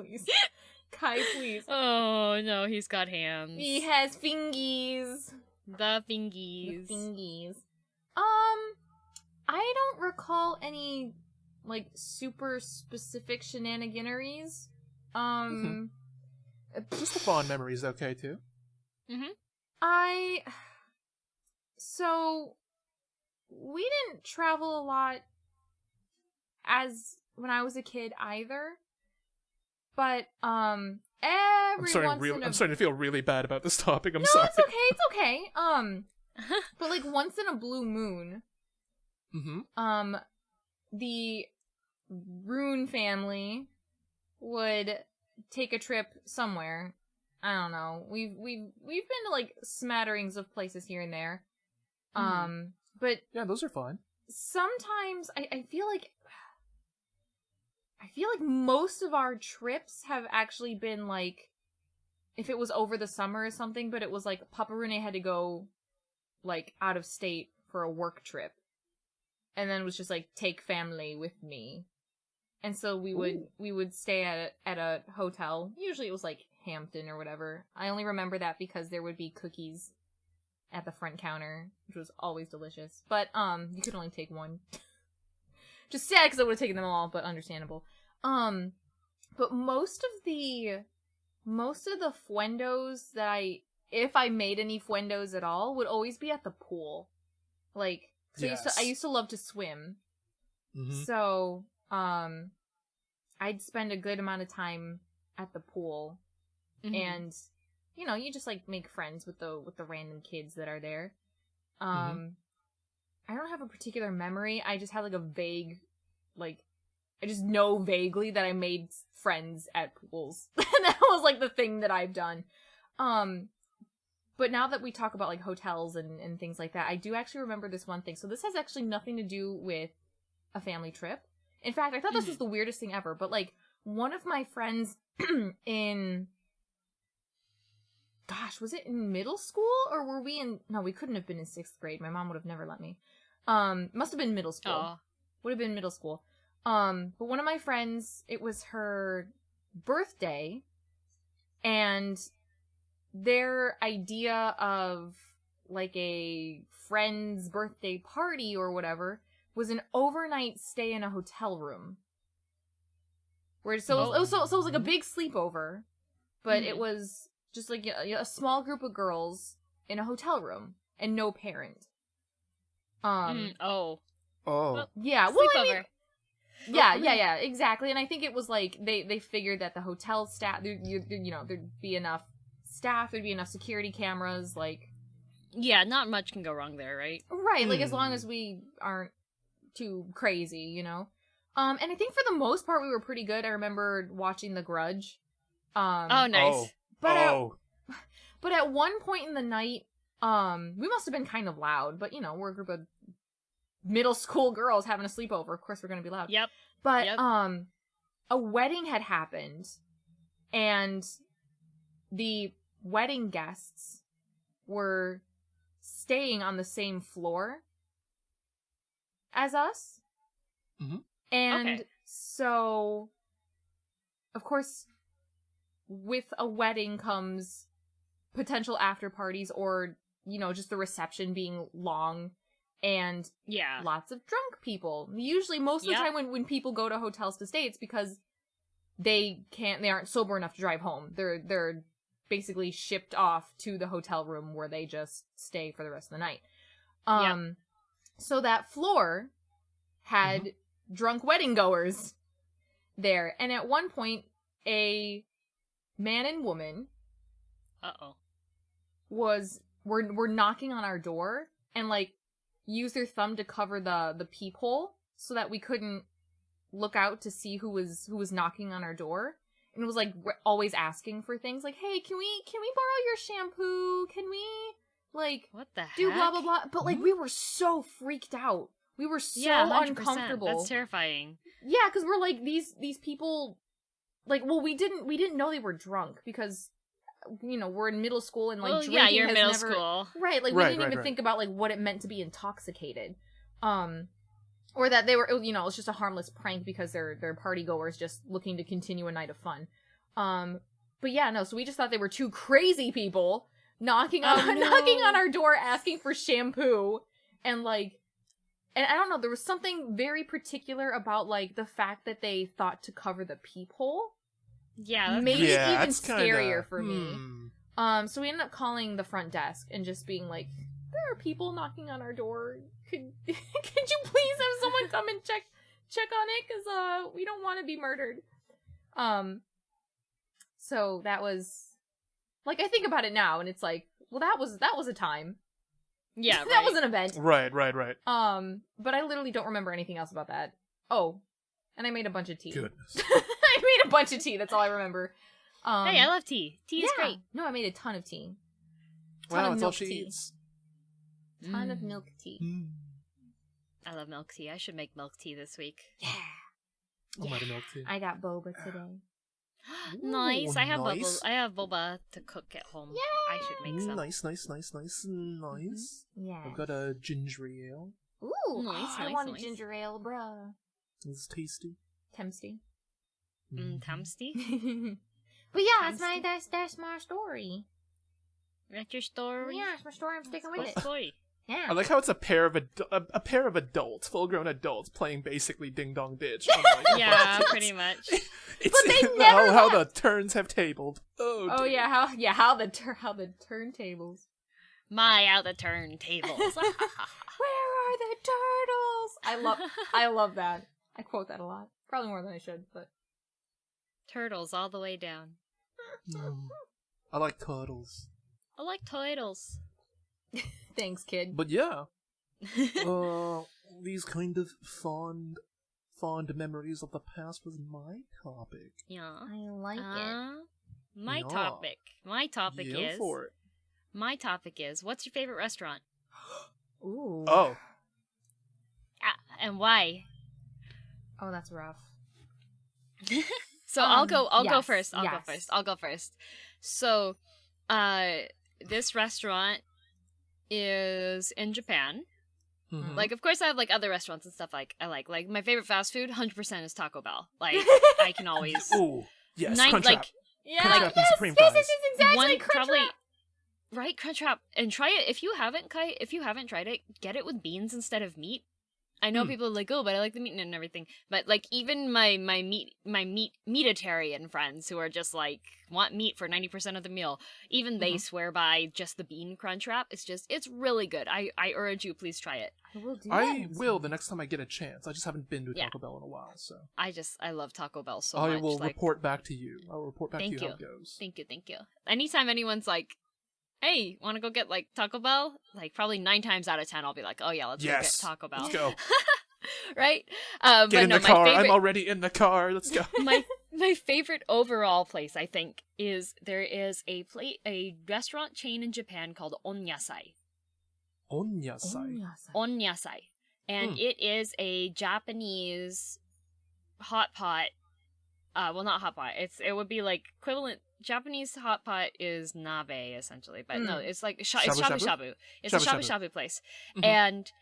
please. Kai, please. Oh, no, he's got hands. He has fingies. The fingies. The fingies. I don't recall any, like, super specific shenaniganeries. Just the fond memories, okay, too? So, we didn't travel a lot when I was a kid either. But, I'm starting to feel really bad about this topic, I'm no, sorry. It's okay. But, like, once in a blue moon, the Rune family would take a trip somewhere. I don't know. We've been to, like, smatterings of places here and there. But yeah, those are fun. Sometimes I feel like most of our trips have actually been, like, if it was over the summer or something, but it was like Papa Rune had to go, like, out of state for a work trip. And then it was just like, take family with me. And so we would stay at a hotel. Usually it was like Hampton or whatever. I only remember that because there would be cookies at the front counter, which was always delicious. But you could only take one. Just sad because I would have taken them all, but understandable. But most of the fuendos that if I made any fuendos at all, would always be at the pool. Like, yes. I used to love to swim. So, I'd spend a good amount of time at the pool. And, you know, you just, like, make friends with the random kids that are there. I don't have a particular memory. I just have, like, a vague, like, I just know vaguely that I made friends at pools. That was, like, the thing that I've done. But now that we talk about, like, hotels and things like that, I do actually remember this one thing. So this has actually nothing to do with a family trip. In fact, I thought this was the weirdest thing ever. But, like, one of my friends was it in middle school? Or were we no, we couldn't have been in 6th grade. My mom would have never let me. Must have been middle school. Aww. Would have been middle school. But one of my friends, it was her birthday, and their idea of, like, a friend's birthday party or whatever was an overnight stay in a hotel room. It was like a big sleepover, but it was just like a small group of girls in a hotel room and no parent. Well, yeah. Well, sleepover. Yeah, exactly. And I think it was like they figured that the hotel staff, there'd be enough staff, there'd be enough security cameras, like. Yeah, not much can go wrong there, right? Right, like as long as we aren't too crazy, you know. And I think for the most part we were pretty good. I remember watching The Grudge. Oh, nice. But at one point in the night, we must have been kind of loud, but you know, we're a group of middle school girls having a sleepover. Of course we're going to be loud. Yep. But a wedding had happened, and the wedding guests were staying on the same floor as us. And so, of course, with a wedding comes potential after parties, or, you know, just the reception being long and lots of drunk people. Usually, most of the time when people go to hotels to stay, it's because they aren't sober enough to drive home. They're basically shipped off to the hotel room where they just stay for the rest of the night. So that floor had drunk wedding goers there. And at one point, a man and woman were knocking on our door and, like, used their thumb to cover the peephole so that we couldn't look out to see who was knocking on our door. And it was like always asking for things like, hey, can we borrow your shampoo? Can we, like, what the heck? Do blah blah blah? But like we were so freaked out. We were so uncomfortable. That's terrifying. Yeah, because we're like these people, like, well, we didn't know they were drunk because, you know, we're in middle school and, like, drinking you're has middle never, school, right? Like we didn't even think about, like, what it meant to be intoxicated, or that they were, you know, it's just a harmless prank because they're party goers just looking to continue a night of fun. But yeah, no, so we just thought they were two crazy people knocking on our door asking for shampoo, and like, and I don't know, there was something very particular about like the fact that they thought to cover the peephole. Yeah, that's made it even scarier kinda, for me. So we ended up calling the front desk and just being like, there are people knocking on our door. Could you please have someone come and check on it, because we don't want to be murdered. So that was, like, I think about it now and it's like, well, that was a time. Yeah, that was an event. Right. But I literally don't remember anything else about that. Oh, and I made a bunch of tea. Goodness. I made a bunch of tea. That's all I remember. Hey, I love tea. Tea is great. No, I made a ton of tea. Wow, it's all she eats. Ton of milk tea. I love milk tea. I should make milk tea this week. Yeah. I'll make a milk tea. I got boba today. Nice. I have nice. boba to cook at home. Yay! I should make some. Nice. Yeah. I've got a ginger ale. Ooh, Nice, I nice, want a nice. ginger ale, bruh. It's tasty. Temsty. Tamsty? But yeah, that's my story. That's your story? Yeah, it's my story. I'm sticking with Good it. story. Yeah. I like how it's a pair of adults, full-grown adults, playing basically Ding Dong Ditch. I'm like, Yeah, pretty much. It's But they never how the turns have tabled. Oh dear. yeah, how the turntables. How the turntables. Where are the turtles? I love that. I quote that a lot. Probably more than I should, but Turtles all the way down. I like turtles. I like turtles. thanks, kid. But yeah, these kind of fond memories of the past was my topic. Yeah. I like it. My Yeah. topic. My topic Yeah, is. for it. My topic is. What's your favorite restaurant? Ooh. Oh, And why? Oh, that's rough. So I'll go yes, first. I'll go first. So, this restaurant is in Japan. mhm. Like, of course, I have like other restaurants and stuff like I like. Like my favorite fast food, 100% is Taco Bell. Like I can always Ooh, yes, Nine- Crunchwrap. like Yeah, Crunchwrap and Supreme yes, Fries. exactly. one Crunchwrap. probably right Crunchwrap, and try it if you haven't. Kai, if you haven't tried it, get it with beans instead of meat. I know people are like, oh, but I like the meat and everything. But like even my meatitarian friends who are just like want meat for 90% of the meal, even they swear by just the bean Crunchwrap. It's really good. I urge you, please try it. I will do I that. will the next time I get a chance. I just haven't been to Yeah. Taco Bell in a while, so I love Taco Bell so I much. will like, report back to you. I will report back to Thank you how you. it goes. Thank you. Anytime anyone's like, hey, want to go get like Taco Bell? Like probably 9 times out of 10, I'll be like, oh yeah, let's go get Yes, Taco Bell. let's go. Right? Get but in no, the car. my favorite, I'm already in the car. Let's go. my favorite overall place, I think, is there is a restaurant chain in Japan called Onyasai. Onyasai. Onyasai. And it is a Japanese hot pot. Well, not hot pot. It would be like equivalent. Japanese hot pot is nabe essentially, but no, it's like it's Shabu shabu shabu? shabu. It's Shabu a shabu shabu. shabu place, Mhm. and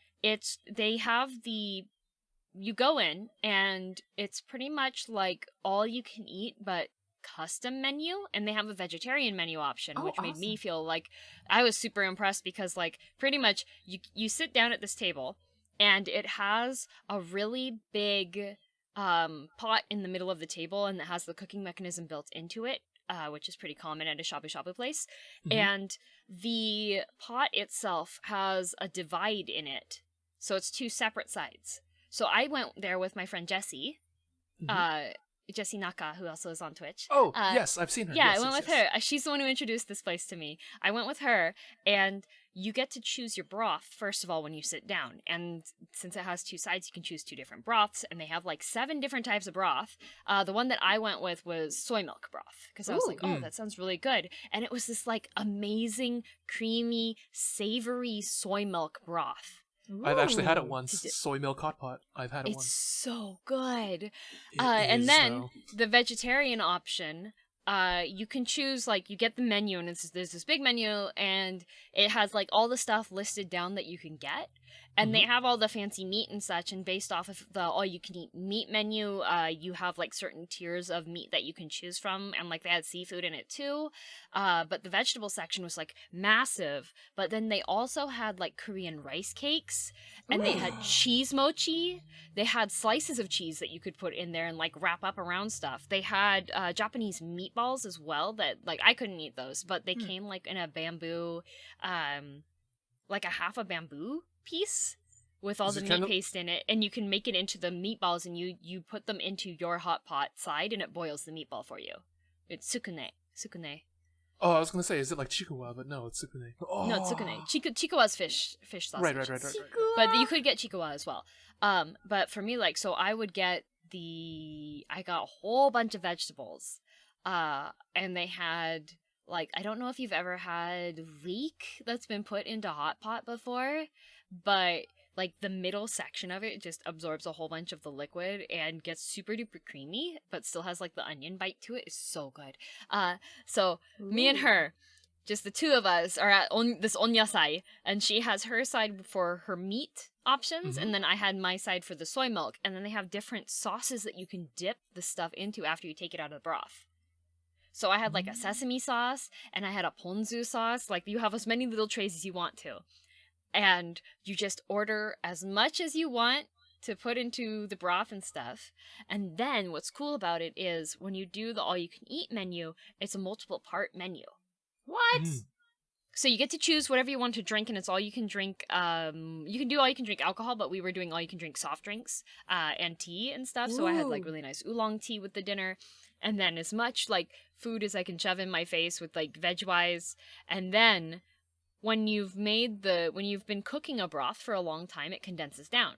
they have you go in and it's pretty much like all you can eat, but custom menu, and they have a vegetarian menu option, Oh, which made me awesome. feel like I was super impressed because like pretty much you sit down at this table and it has a really big pot in the middle of the table, and it has the cooking mechanism built into it, which is pretty common at a shabu shabu place. Mhm. And the pot itself has a divide in it, so it's 2 separate sides. So I went there with my friend Jessie, Jessie Naka, who also is on Twitch. Oh, yes, I've seen her. Yeah, Yes, I went yes, with yes. her. She's the one who introduced this place to me. I went with her, and you get to choose your broth, first of all, when you sit down. And since it has 2 sides, you can choose 2 different broths, and they have like 7 different types of broth. The one that I went with was soy milk broth, because I was like, oh, that sounds really good. And it was this like amazing, creamy, savory soy milk broth. I've actually had it Ooh. once. Soy milk hot pot. I've had it It's once. so good. It And is, then though. the vegetarian option, you can choose, like, you get the menu, and there's this big menu, and it has like all the stuff listed down that you can get. And they have all the fancy meat and such, and based off of the all-you-can-eat meat menu, you have, like, certain tiers of meat that you can choose from, and, like, they had seafood in it, too. But the vegetable section was, like, massive. But then they also had, like, Korean rice cakes, and they had cheese mochi. They had slices of cheese that you could put in there and, like, wrap up around stuff. They had Japanese meatballs as well that, like, I couldn't eat those, but they came, like, in a bamboo, like, a half a bamboo piece with all the meat paste in it, and you can make it into the meatballs, and you put them into your hot pot side, and it boils the meatball for you. It's tsukune. Oh, I was gonna say, is it like chikuwa? But no, it's tsukune. Oh. No, it's tsukune. Chikuwa's fish sausage. Right. But you could get chikuwa as well. But for me, like, so I would get I got a whole bunch of vegetables, and they had, like, I don't know if you've ever had leek that's been put into hot pot before, but, like, the middle section of it just absorbs a whole bunch of the liquid and gets super duper creamy, but still has, like, the onion bite to it. It's so good. So me and her, just the two of us, are at this onyasai, and she has her side for her meat options, and then I had my side for the soy milk, and then they have different sauces that you can dip the stuff into after you take it out of the broth. So I had, like, a sesame sauce, and I had a ponzu sauce. Like, you have as many little trays as you want to. And you just order as much as you want to put into the broth and stuff. And then what's cool about it is when you do the all-you-can-eat menu, it's a multiple-part menu. What? So you get to choose whatever you want to drink, and it's all you can drink. You can do all you can drink alcohol, but we were doing all you can drink soft drinks and tea and stuff. So I had, like, really nice oolong tea with the dinner. And then as much, like, food as I can shove in my face with, like, veg-wise. And then when you've been cooking a broth for a long time, it condenses down.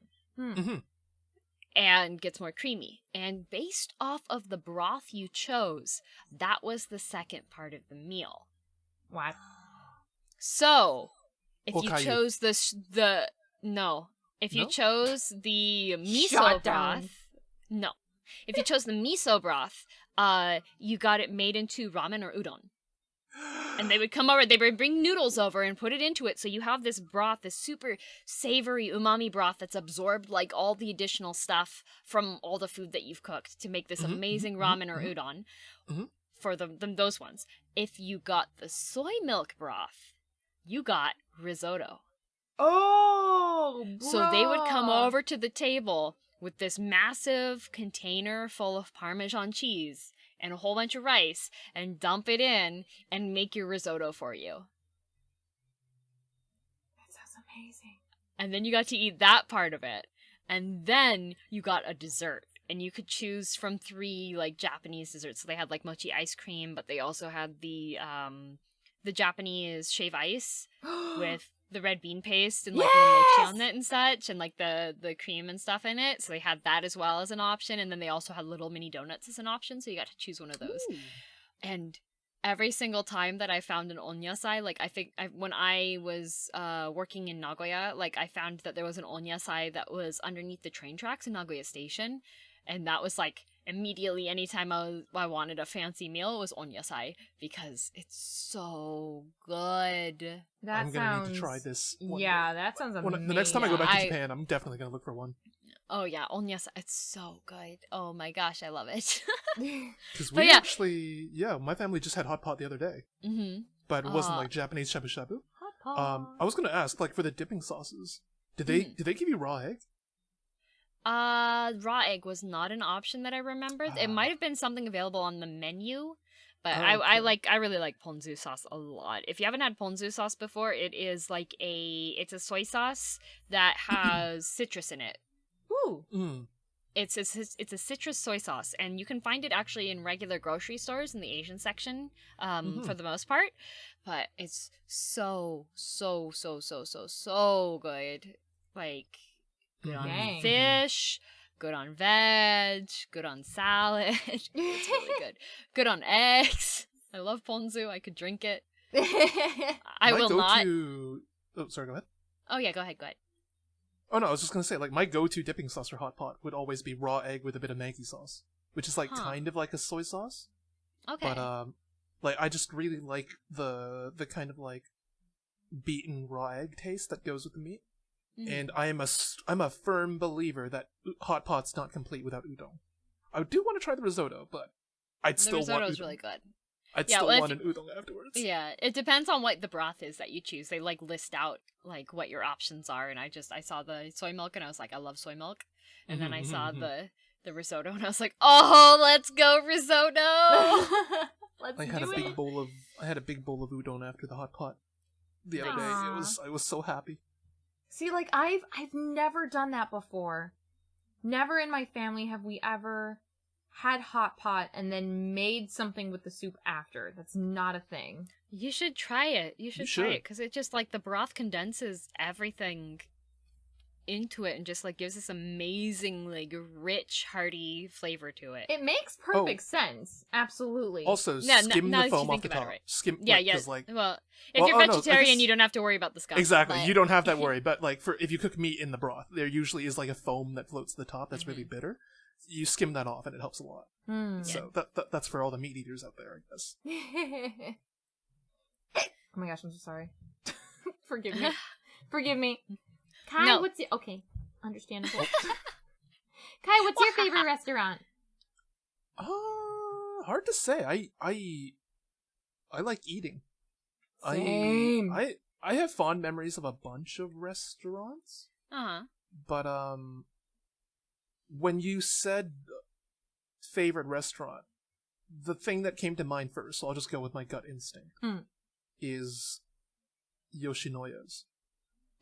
And gets more creamy. And based off of the broth you chose, that was the second part of the meal. What? So, if you Okayu. chose if you chose the miso Shut broth, down. no. If you chose the miso broth, you got it made into ramen or udon. And they would come over, they would bring noodles over and put it into it, so you have this broth, this super savory umami broth that's absorbed, like, all the additional stuff from all the food that you've cooked to make this amazing ramen or udon for those ones. If you got the soy milk broth, you got risotto. Oh, bro. So they would come over to the table with this massive container full of Parmesan cheese and a whole bunch of rice and dump it in and make your risotto for you. That sounds amazing. And then you got to eat that part of it. And then you got a dessert. And you could choose from 3, like, Japanese desserts. So they had, like, mochi ice cream, but they also had the Japanese shave ice with the red bean paste and, like, little mochi on it and such, and, like, the cream and stuff in it. So they had that as well as an option, and then they also had little mini donuts as an option, so you got to choose one of those. Ooh. And every single time that I found an onyasai, like, I think when I was working in Nagoya, like, I found that there was an onyasai that was underneath the train tracks in Nagoya Station, and that was, like, immediately anytime I wanted a fancy meal, it was onyasai, because it's so good. I'm gonna need to try this one. Yeah, that sounds amazing. The next time I go back to Japan, I'm definitely gonna look for one. Oh yeah, onyasai, it's so good. Oh my gosh, I love it. Because we actually, my family just had hot pot the other day. But it wasn't like Japanese shabu shabu. Hot pot. I was gonna ask, like, for the dipping sauces, did they give you raw egg? Raw egg was not an option that I remembered. It might have been something available on the menu, but I really like ponzu sauce a lot. If you haven't had ponzu sauce before, it is like it's a soy sauce that has citrus in it. Ooh. It's a citrus soy sauce, and you can find it actually in regular grocery stores in the Asian section, for the most part. But it's so good. Like, good on fish, good on veg, good on salad. It's really good. Good on eggs. I love ponzu. I could drink it. I will not. Oh, sorry, go ahead. Oh yeah, go ahead. Oh no, I was just gonna say, like, my go-to dipping sauce for hot pot would always be raw egg with a bit of Maggi sauce, which is, like, kind of like a soy sauce. Okay. But like, I just really like the kind of, like, beaten raw egg taste that goes with the meat. And I'm a firm believer that hot pot's not complete without udon. I do want to try the risotto, but I'd still want udon. The risotto's really good. I'd still want an udon afterwards. Yeah, it depends on what the broth is that you choose. They like list out like what your options are, and I saw the soy milk and I was like, I love soy milk. And then I saw the risotto and I was like, oh, let's go risotto. I had a big bowl of udon after the hot pot the other day. I was so happy. See, like I've never done that before. Never in my family have we ever had hot pot and then made something with the soup after. That's not a thing. You should try it. You should try it because it just like the broth condenses everything into it and just like gives this amazing like rich hearty flavor to it. It makes perfect sense. Absolutely. Also, skim the foam off the top. Right. Skim. Well, if you're vegetarian, you don't have to worry about the scum. Exactly, you don't have that worry. But like if you cook meat in the broth, there usually is like a foam that floats to the top that's really bitter. You skim that off, and it helps a lot. So that's for all the meat eaters out there, I guess. Oh my gosh, I'm so sorry. Forgive me. Forgive me. Kai, what's your... Okay, understandable. Kai, what's your favorite restaurant? Hard to say. I like eating. Same. I have fond memories of a bunch of restaurants. But when you said favorite restaurant, the thing that came to mind first, so I'll just go with my gut instinct, is Yoshinoya's.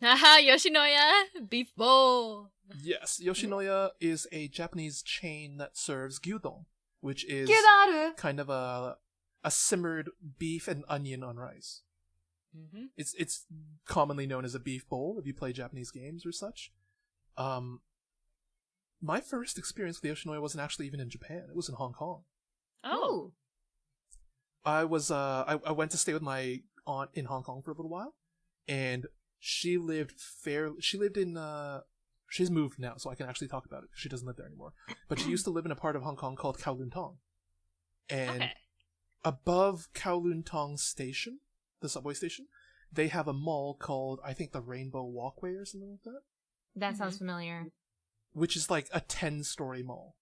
Haha, Yoshinoya! Beef bowl! Yes, Yoshinoya is a Japanese chain that serves gyudon, which is kind of a simmered beef and onion on rice. It's commonly known as a beef bowl if you play Japanese games or such. My first experience with Yoshinoya wasn't actually even in Japan. It was in Hong Kong. Oh. I went to stay with my aunt in Hong Kong for a little while, and she's moved now, so I can actually talk about it because she doesn't live there anymore. But she used to live in a part of Hong Kong called Kowloon Tong. And above Kowloon Tong Station, the subway station, they have a mall called, I think, the Rainbow Walkway or something like that. That sounds familiar. Which is like a 10-story mall.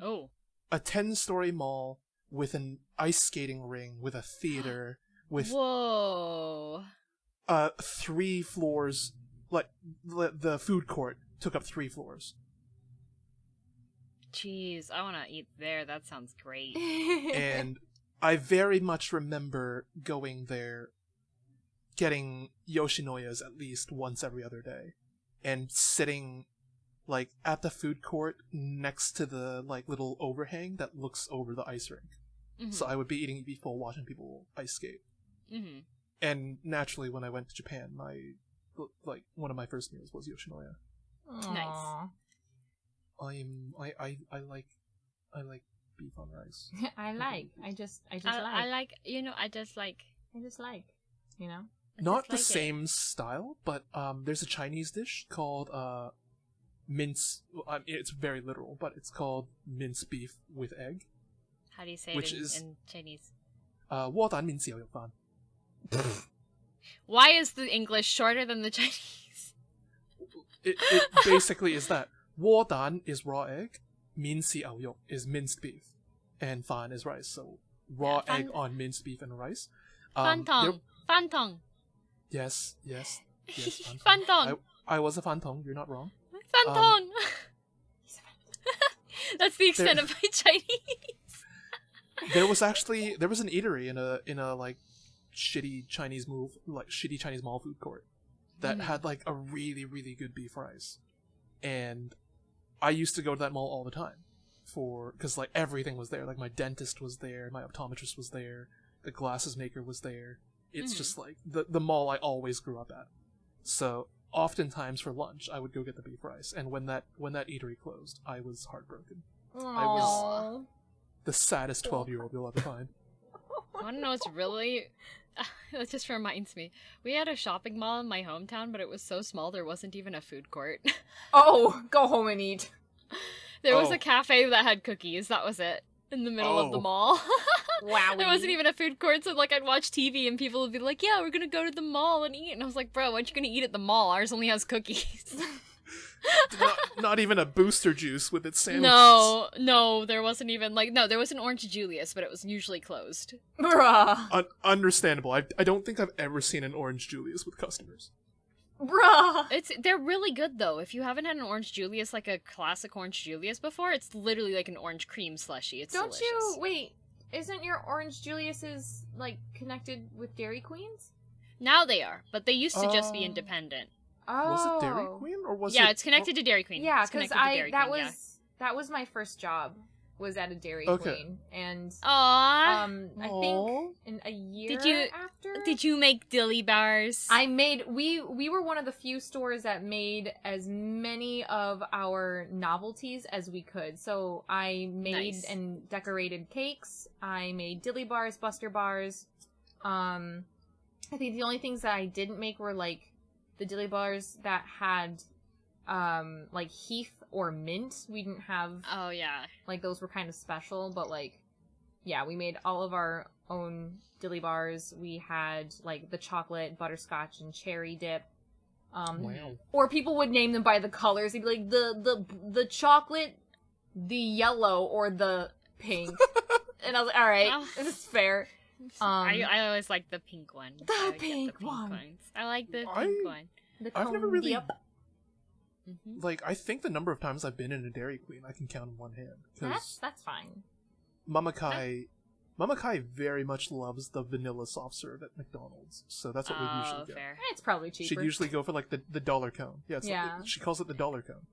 Oh. A 10-story mall with an ice skating ring, with a theater, with... Whoa. 3 floors, like the food court took up 3 floors. Jeez, I want to eat there. That sounds great. And I very much remember going there, getting Yoshinoya's at least once every other day, and sitting like at the food court next to the like little overhang that looks over the ice rink. So I would be eating beef bowl, watching people ice skate. And naturally, when I went to Japan, one of my first meals was Yoshinoya. Nice. I like beef on rice. I just like, you know. Not the same style, but there's a Chinese dish called mince. It's very literal, but it's called minced beef with egg. How do you say it in Chinese? 窝蛋免治牛肉飯. Why is the English shorter than the Chinese? It basically is that. 窩蛋 is raw egg, 免治牛肉 is minced beef, and 飯 is rice. So raw egg on minced beef and rice. 飯桶. Yes.飯桶. I was a 飯桶. You're not wrong. 飯桶. That's the extent of my Chinese. There was an eatery in a like shitty Chinese mall food court that had like a really, really good beef rice. And I used to go to that mall all the time because like everything was there. Like my dentist was there, my optometrist was there, the glasses maker was there. It's just like the mall I always grew up at. So oftentimes for lunch I would go get the beef rice, and when that eatery closed, I was heartbroken. Aww. I was the saddest 12-year-old you'll ever find. I don't know, it's really... That just reminds me. We had a shopping mall in my hometown, but it was so small there wasn't even a food court. Oh, go home and eat. There was a cafe that had cookies, that was it. In the middle of the mall. Wow. There wasn't even a food court, so like I'd watch TV and people would be like, "Yeah, we're gonna go to the mall and eat," and I was like, "Bro, what you gonna eat at the mall? Ours only has cookies." not even a booster juice with its sandwiches. No, there wasn't even there was an Orange Julius, but it was usually closed. Bruh. Understandable. I don't think I've ever seen an Orange Julius with customers. Bruh. They're really good though. If you haven't had an Orange Julius, like a classic Orange Julius before, it's literally like an orange cream slushie. It's delicious. Wait, isn't your Orange Julius's like connected with Dairy Queens? Now they are, but they used to just be independent. Oh. Was it Dairy Queen or was it? Yeah, it's connected to Dairy Queen. Yeah, because that was my first job. Was at a Dairy Queen, and I think in a year after. Did you make dilly bars? I made. We were one of the few stores that made as many of our novelties as we could. So I made and decorated cakes. I made dilly bars, Buster bars. I think the only things that I didn't make were like the dilly bars that had like heath or mint. We didn't have like those were kind of special, but like yeah, we made all of our own dilly bars. We had like the chocolate, butterscotch, and cherry dip. Wow. Or people would name them by the colors. They'd be like the chocolate, the yellow, or the pink. And I was like, all right, this is fair. I always like the pink one. The pink one. I like the pink one. I've never really like. I think the number of times I've been in a Dairy Queen, I can count on one hand. That's fine. Mama Kai very much loves the vanilla soft serve at McDonald's, so that's what we usually get. Fair. It's probably cheaper. She'd usually go for like the dollar cone. Yeah, like, she calls it the dollar cone.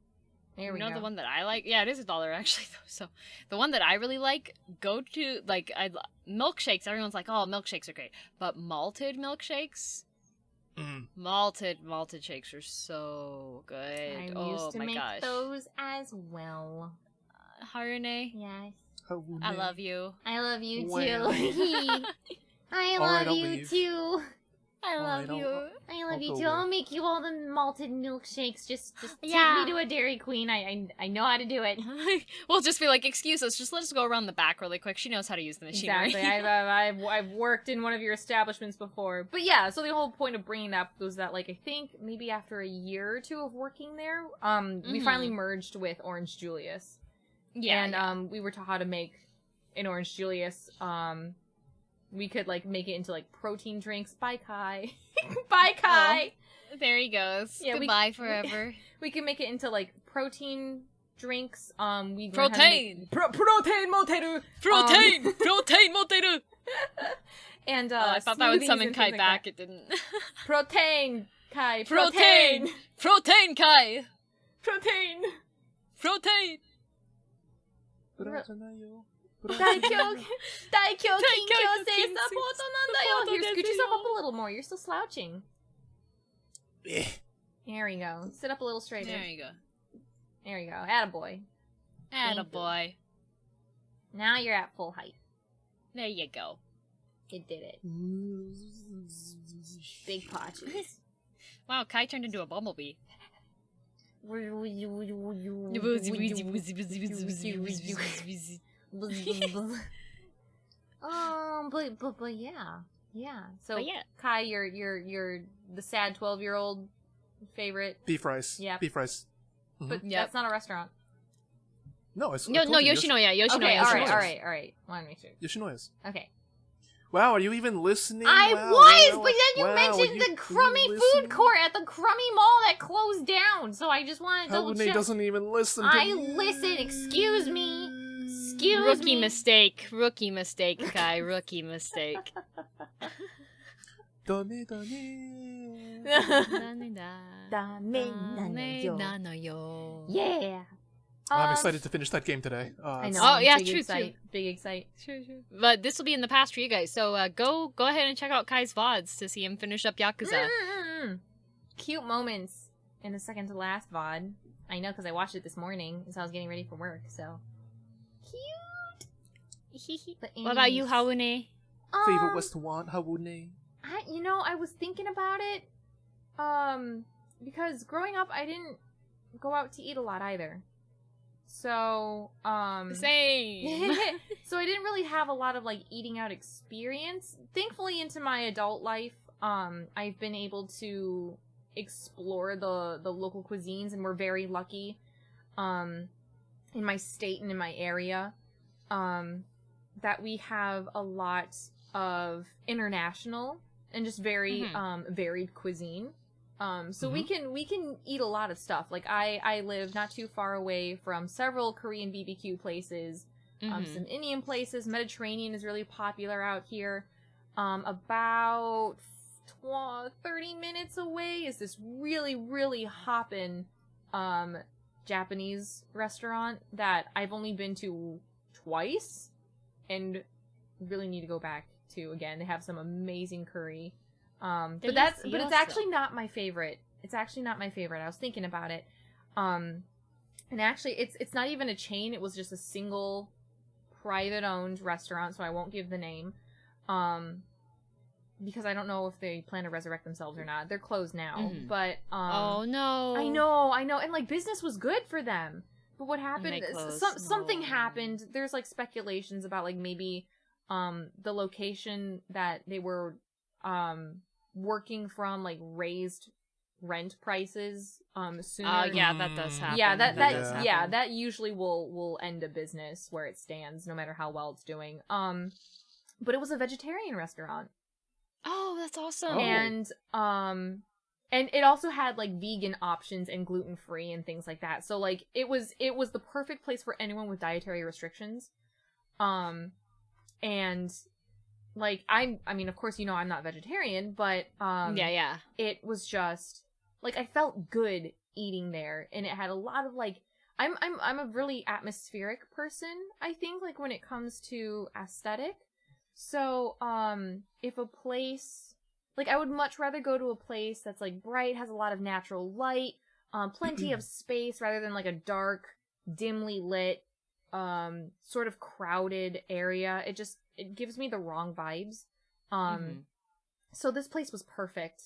There we go. The one that I like? Yeah, it is $1 actually though. So the one that I really like, milkshakes. Everyone's like, "Oh, milkshakes are great," but malted milkshakes. Malted shakes are so good. I used to make those as well. Harune? Yes. Harune. I love you. I love you too. I love you too. I love you. I love you too. I'll make you all the malted milkshakes. Just take me to a Dairy Queen. I know how to do it. We'll just be like, excuse us, just let us go around the back really quick. She knows how to use the machinery. Exactly. I've worked in one of your establishments before. But yeah, so the whole point of bringing that up was that, like, I think maybe after a year or two of working there, we finally merged with Orange Julius. Yeah. And we were taught how to make an Orange Julius. We could, like, make it into, like, protein drinks. Bye, Kai. Bye, Kai! Oh, there he goes. Yeah, goodbye forever. We can make it into, like, protein drinks. Protein! Protein moteru! Protein! Protein moteru! And, I thought that would summon Kai back. It didn't. Protein! Kai! Protein! Protein, Kai! Protein! Protein! 大胸筋強制サポートなんだよ. Here, scoot yourself up a little more. You're still slouching. There we go. Sit up a little straighter. There you go. There you go. Attaboy. Attaboy. Now you're at full height. There you go. You did it. Big potches. Wow, Kai turned into a bumblebee. But yeah. So Kai, you're the sad 12-year-old favorite. Beef rice. Yeah. Beef rice. Mm-hmm. But that's not a restaurant. No, Yoshinoya. Yoshinoya. Okay, all right. Want to make sure. Yoshinoya's. Okay. Wow, are you even listening? I was, but then you mentioned the crummy food court at the crummy mall that closed down, so I just wanted to double check. Doesn't even listen to me. Listen, excuse me. Rookie mistake, Kai, rookie mistake. Dame nanoyo. Yeah. I'm excited to finish that game today. I know. Oh yeah, true. Big excite. True. But this will be in the past for you guys, so go ahead and check out Kai's VODs to see him finish up Yakuza. Cute moments in the second to last VOD. I know because I watched it this morning as I was getting ready for work. So cute. What about you, Harune? Favorite restaurant, Harune? I was thinking about it. Because growing up, I didn't go out to eat a lot either. So, Same. so I didn't really have a lot of, like, eating out experience. Thankfully, into my adult life, I've been able to explore the local cuisines, and we're very lucky, in my state and in my area, that we have a lot of international and just very, varied cuisine. So we can eat a lot of stuff. Like, I live not too far away from several Korean BBQ places, some Indian places. Mediterranean is really popular out here. About 30 minutes away is this really, really hoppin', Japanese restaurant that I've only been to twice and really need to go back to again. They have some amazing curry. But it's actually not my favorite. It's actually not my favorite. I was thinking about it. And actually it's not even a chain. It was just a single private owned restaurant, so I won't give the name. Because I don't know if they plan to resurrect themselves or not. They're closed now. But oh no. I know. And like business was good for them. But what happened is something happened. There's like speculations about like maybe the location that they were working from like raised rent prices sooner. Yeah, that does happen. Yeah, that that usually will end a business where it stands, no matter how well it's doing. But it was a vegetarian restaurant. Oh, that's awesome. And it also had like vegan options and gluten-free and things like that. So like it was the perfect place for anyone with dietary restrictions. And like, I mean, of course, you know, I'm not vegetarian, but, yeah. It was just, like, I felt good eating there, and it had a lot of, like, I'm a really atmospheric person, I think, like, when it comes to aesthetic. So, if a place, like, I would much rather go to a place that's, like, bright, has a lot of natural light, plenty of space, rather than, like, a dark, dimly lit, sort of crowded area. It gives me the wrong vibes. So this place was perfect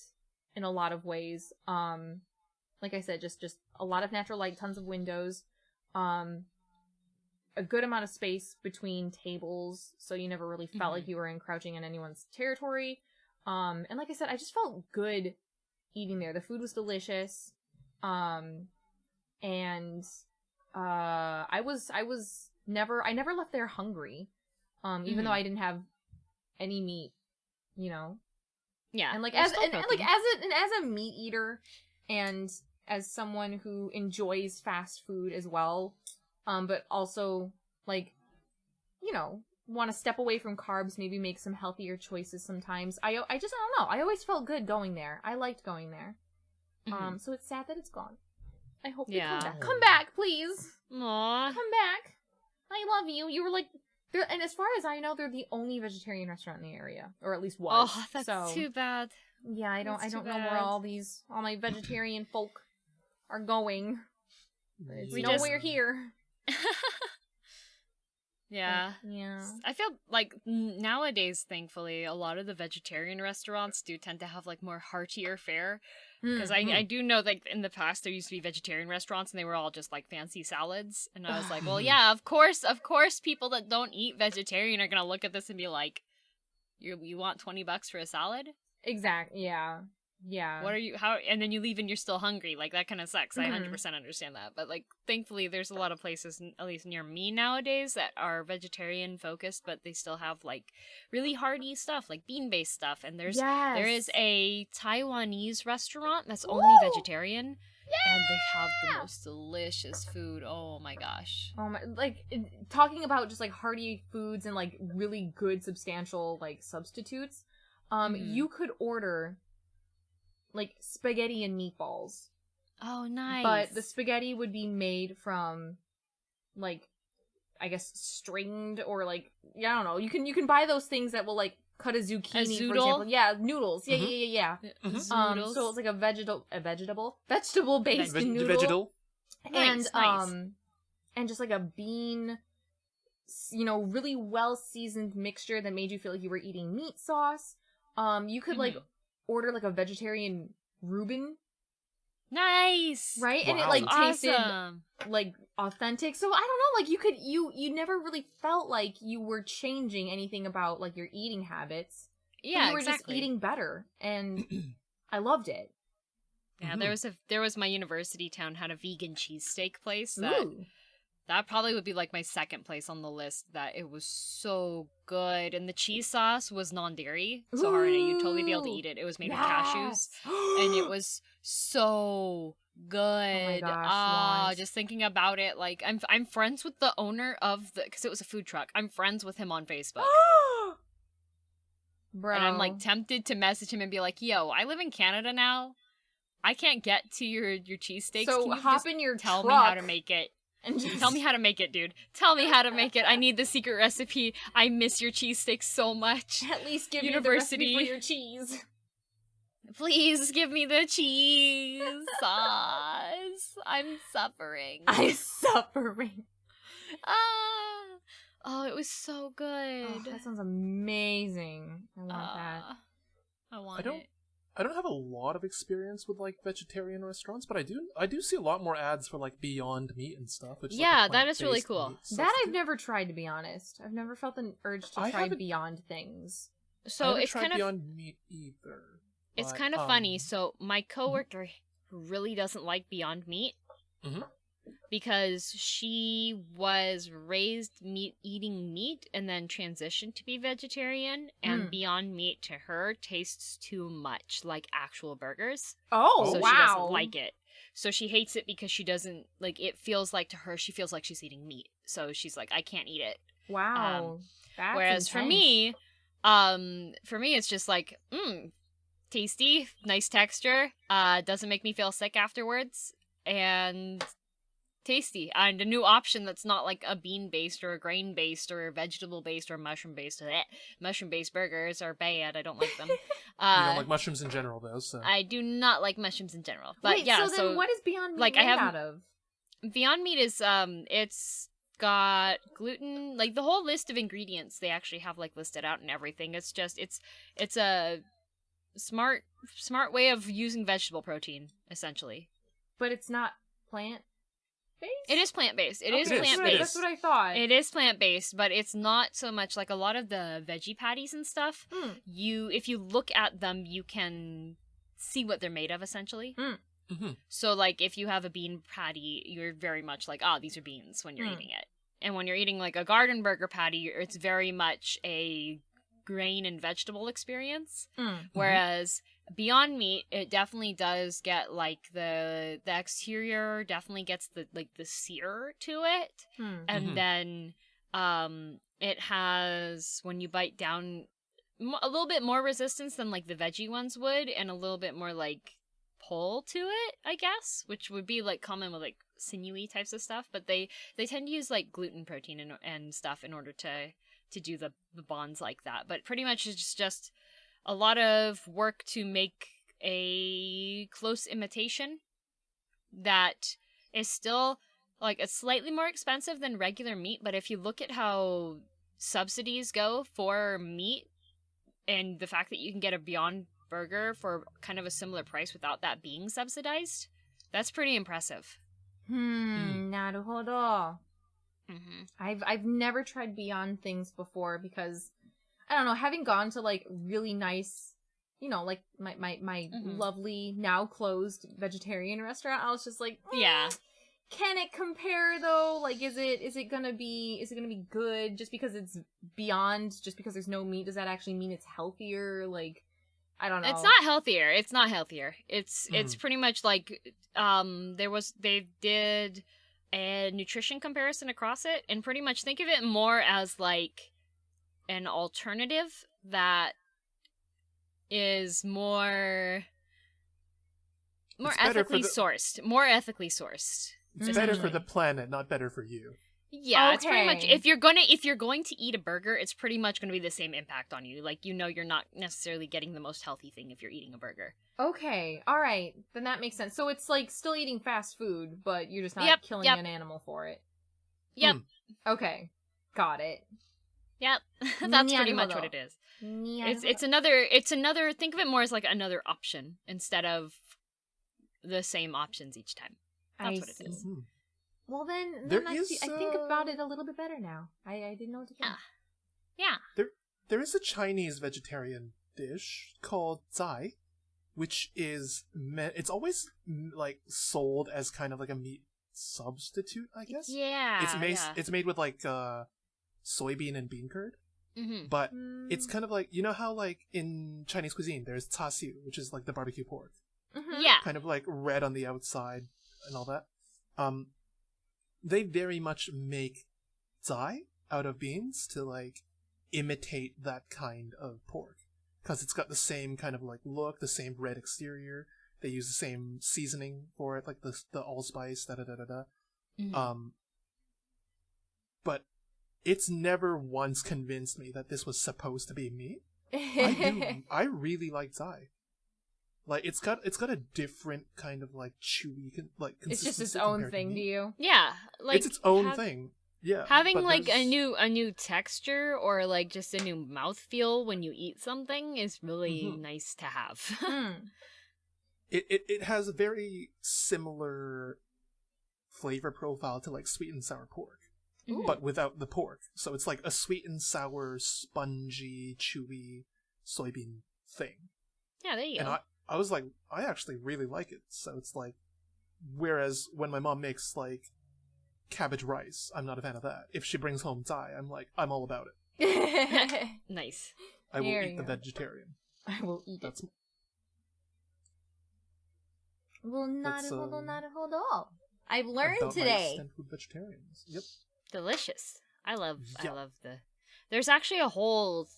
in a lot of ways. Like I said, just a lot of natural light, tons of windows, a good amount of space between tables, so you never really felt like you were encroaching on anyone's territory. And like I said, I just felt good eating there. The food was delicious. And I never left there hungry. Even though I didn't have any meat, you know. Yeah. And like as a meat eater and as someone who enjoys fast food as well, but also like, you know, want to step away from carbs, maybe make some healthier choices sometimes. I don't know. I always felt good going there. I liked going there. So it's sad that it's gone. I hope they come back. Come back, please. Aww. Come back. I love you. You were like, and as far as I know, they're the only vegetarian restaurant in the area, or at least was. Oh, that's too bad. Yeah, I don't know where all my vegetarian folk are going. It's nowhere here. Yeah. Yeah. I feel like nowadays, thankfully, a lot of the vegetarian restaurants do tend to have like more heartier fare. Because I do know, like, in the past, there used to be vegetarian restaurants, and they were all just, like, fancy salads. And I was like, well, yeah, of course, people that don't eat vegetarian are gonna look at this and be like, you want $20 for a salad? Exactly, yeah. Yeah. What are you, and then you leave and you're still hungry. Like, that kind of sucks. I 100% understand that. But, like, thankfully, there's a lot of places, at least near me nowadays, that are vegetarian focused, but they still have, like, really hearty stuff, like bean-based stuff. And there is a Taiwanese restaurant that's only vegetarian. Yeah! And they have the most delicious food. Oh my gosh. Oh my, like, talking about just, like, hearty foods and, like, really good, substantial, like, substitutes, you could order like spaghetti and meatballs. Oh, nice. But the spaghetti would be made from like, I guess stringed or like, yeah, I don't know. You can buy those things that will like cut a zucchini, for example. Yeah, noodles. Yeah. So it's like a vegetable based noodle. Vegetal. And and just like a bean, you know, really well seasoned mixture that made you feel like you were eating meat sauce. You could like order like a vegetarian Reuben Nice. Right? Wow. And it like tasted Awesome. like authentic. So I don't know, like you never really felt like you were changing anything about like your eating habits. Yeah, you were exactly. just eating better, and I loved it. Yeah, there was my university town had a vegan cheesesteak place that probably would be like my second place on the list. That it was so good, and the cheese sauce was non-dairy, so Harune, you'd totally be able to eat it. It was made with cashews, and it was so good. Oh my gosh, just thinking about it, like I'm friends with the owner of the, because it was a food truck. I'm friends with him on Facebook. Bro. And I'm like tempted to message him and be like, "Yo, I live in Canada now. I can't get to your cheesesteaks. So Can you hop just in your tell truck me how to make it? and just Tell me how to make it, dude. Tell me how to make it. I need the secret recipe. I miss your cheesesteaks so much. at least give University. me the recipe for your cheese. Please give me the cheese sauce. I'm suffering. I'm suffering. Oh, it was so good. Oh, that sounds amazing. I want that. I want it. I don't have a lot of experience with like vegetarian restaurants, but I do see a lot more ads for like Beyond Meat and stuff. Which is, Yeah, like, a that is really plant-based cool. meat That I've substitute. never tried, to be honest. I've never felt an urge to I try haven't- Beyond things. I So haven't it's tried kind of Beyond Meat either. It's but, kind of funny. So my coworker who really doesn't like Beyond Meat Mhm. because she was raised eating meat and then transitioned to be vegetarian, and Beyond Meat to her tastes too much like actual burgers. Oh, So wow. she doesn't like it. So she hates it because she doesn't like it. Feels like to her, she feels like she's eating meat. So she's like, I can't eat it. Wow. That's Whereas intense. for me, it's just like, tasty, nice texture, doesn't make me feel sick afterwards, and tasty. And a new option that's not like a bean-based or a grain-based or a vegetable-based or mushroom-based. Mushroom-based burgers are bad. I don't like them. You don't like mushrooms in general, though, so. I do not like mushrooms in general. But Wait, yeah, so then what is Beyond Meat like, made I have- out of? Beyond Meat is it's got gluten, like the whole list of ingredients they actually have like listed out and everything. It's just it's a smart way of using vegetable protein, essentially. But it's not plant-based? It is plant-based. It Okay, is It is, plant-based. That's what I thought. It is plant-based, but it's not so much like a lot of the veggie patties and stuff. If you look at them, you can see what they're made of, essentially. Mm-hmm. So, like, if you have a bean patty, you're very much like, these are beans when you're eating it. And when you're eating, like, a garden burger patty, it's very much a grain and vegetable experience. Whereas Beyond Meat, it definitely does get, like, the exterior definitely gets the sear to it. And then it has, when you bite down, a little bit more resistance than, like, the veggie ones would, and a little bit more, like, pull to it, I guess, which would be like common with like sinewy types of stuff, but they tend to use like gluten protein and stuff in order to do the bonds like that. But pretty much it's just a lot of work to make a close imitation that is still like it's slightly more expensive than regular meat, but if you look at how subsidies go for meat and the fact that you can get a Beyond Burger for kind of a similar price without that being subsidized, that's pretty impressive. なるほど. I've never tried Beyond things before because I don't know, having gone to like really nice, you know, like my lovely now closed vegetarian restaurant, I was just like, yeah. Can it compare though? Like, is it gonna be good just because it's Beyond, just because there's no meat? Does that actually mean it's healthier? Like, I don't know. It's not healthier. It's pretty much like they did a nutrition comparison across it, and pretty much think of it more as like an alternative that is more ethically sourced. More ethically sourced. It's better for the planet, not better for you. Yeah, It's pretty much Okay. if you're going to eat a burger, it's pretty much going to be the same impact on you. Like, you know, you're not necessarily getting the most healthy thing if you're eating a burger. Okay, all right, then that makes sense. So it's like still eating fast food, but you're just not killing an animal for it. Yep. Okay, got it. Yep. That's pretty much what it is. It's another think of it more as like another option instead of the same options each time. That's what it is. Well, then I think about it a little bit better now. I didn't know what to think. Yeah. There is a Chinese vegetarian dish called zai, which is it's always like sold as kind of like a meat substitute, I guess. Yeah. It's made with like soybean and bean curd. Mm-hmm. But it's kind of like, you know how like in Chinese cuisine there's cha siu, which is like the barbecue pork. Mm-hmm. Yeah. Kind of like red on the outside and all that. They very much make zai out of beans to like imitate that kind of pork, because it's got the same kind of like look, the same red exterior. They use the same seasoning for it, like the allspice, Mm-hmm. But it's never once convinced me that this was supposed to be meat. I really like zai. Like it's got a different kind of like chewy like consistency. It's just its own thing to you. Yeah, like it's its own thing. Yeah, having like a new texture or like just a new mouthfeel when you eat something is really nice to have. It has a very similar flavor profile to like sweet and sour pork, but without the pork. So it's like a sweet and sour, spongy, chewy soybean thing. Yeah, there you go. And I was like, I actually really like it. So it's like, whereas when my mom makes like cabbage rice, I'm not a fan of that. If she brings home zai, I'm like, I'm all about it. Nice. I will eat the vegetarian. I will eat it. Well, naruhodo. I've learned today. Food vegetarians. Yep. Delicious. I love the. There's actually a whole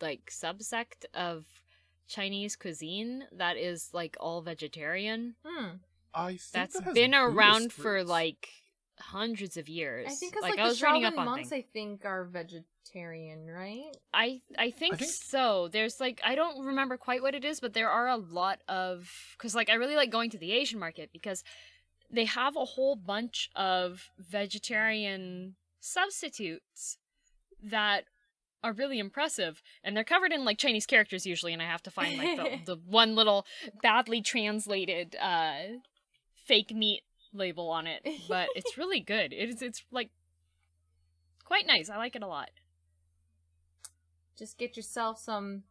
like subsect of Chinese cuisine that is like all vegetarian. I think that's that been around for like hundreds of years. I think because like I was reading up on monks, things. I think are vegetarian, right? I think so. There's like I don't remember quite what it is, but there are a lot of because like I really like going to the Asian market because they have a whole bunch of vegetarian substitutes that are really impressive, and they're covered in like Chinese characters usually, and I have to find like the one little badly translated fake meat label on it, but it's really good. It's like quite nice. I like it a lot. Just get yourself some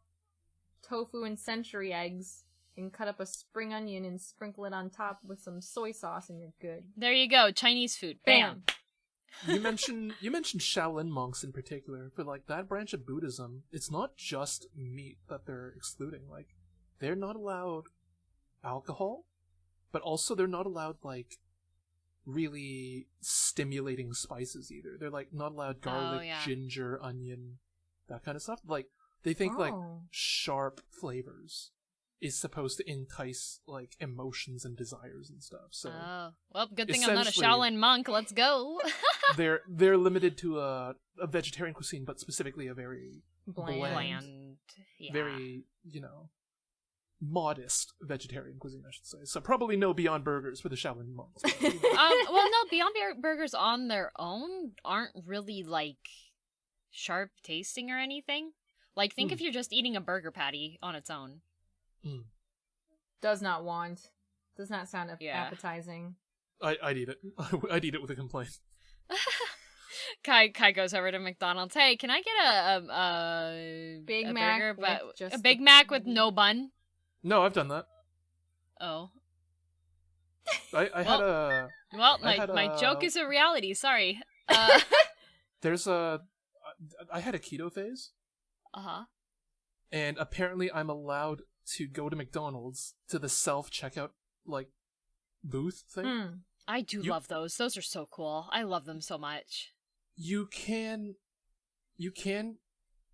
tofu and century eggs and cut up a spring onion and sprinkle it on top with some soy sauce and you're good. There you go, Chinese food. Bam. You mentioned Shaolin monks in particular, but like that branch of Buddhism, it's not just meat that they're excluding. Like they're not allowed alcohol, but also they're not allowed like really stimulating spices either. They're like not allowed garlic, ginger, onion, that kind of stuff. Like they think like sharp flavors is supposed to entice like emotions and desires and stuff. So well, good thing I'm not a Shaolin monk. Let's go. they're limited to a vegetarian cuisine, but specifically a very bland very modest vegetarian cuisine, I should say. So probably no Beyond Burgers for the Shaolin monks. But, well, no, Beyond Burgers on their own aren't really like sharp tasting or anything. Like think if you're just eating a burger patty on its own. Does not sound appetizing. I'd eat it. I'd eat it with a complaint. Kai goes over to McDonald's. Hey, can I get a Big Mac burger, but just a Big Mac with no bun? No, I've done that. Oh. I had a. Well, my joke is a reality. Sorry. I had a keto phase. And apparently, I'm allowed to go to McDonald's to the self-checkout like booth thing. I do love those. Those are so cool. I love them so much. You can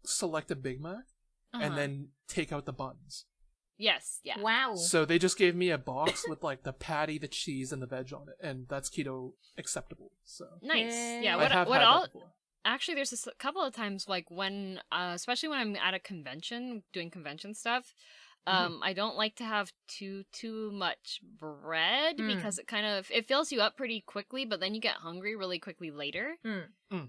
select a Big Mac and then take out the buns. Yes, yeah. Wow. So they just gave me a box with like the patty, the cheese, and the veg on it, and that's keto acceptable. So nice. Yeah. Actually, there's a couple of times like when, especially when I'm at a convention doing convention stuff. I don't like to have too much bread because it fills you up pretty quickly, but then you get hungry really quickly later.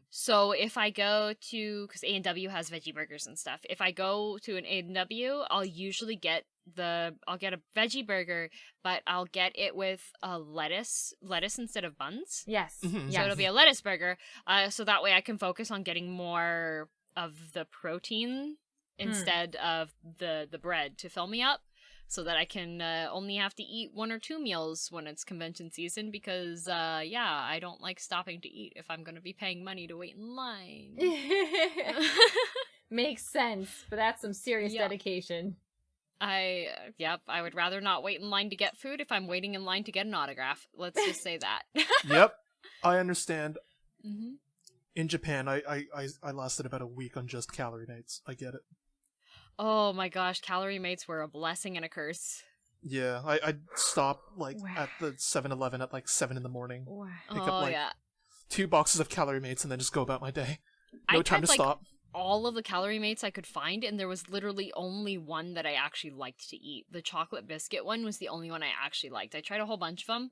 So if I go to, because A&W has veggie burgers and stuff, if I go to an A&W, I'll usually get I'll get a veggie burger, but I'll get it with a lettuce instead of buns. Yes. Mhm. So it'll be a lettuce burger. So that way I can focus on getting more of the protein instead of the bread to fill me up, so that I can only have to eat 1 or 2 meals when it's convention season, because I don't like stopping to eat if I'm going to be paying money to wait in line. Makes sense, but that's some serious dedication. I would rather not wait in line to get food if I'm waiting in line to get an autograph. Let's just say that. Yep, I understand. Mm-hmm. In Japan, I lasted about a week on just Calorie Mates. I get it. Oh my gosh, Calorie Mates were a blessing and a curse. Yeah, I'd stop at the 7-Eleven at 7 in the morning. Wow. Pick up 2 boxes of Calorie Mates and then just go about my day. No time to stop. All of the Calorie Mates I could find, and there was literally only one that I actually liked to eat. The chocolate biscuit one was the only one I actually liked. I tried a whole bunch of them.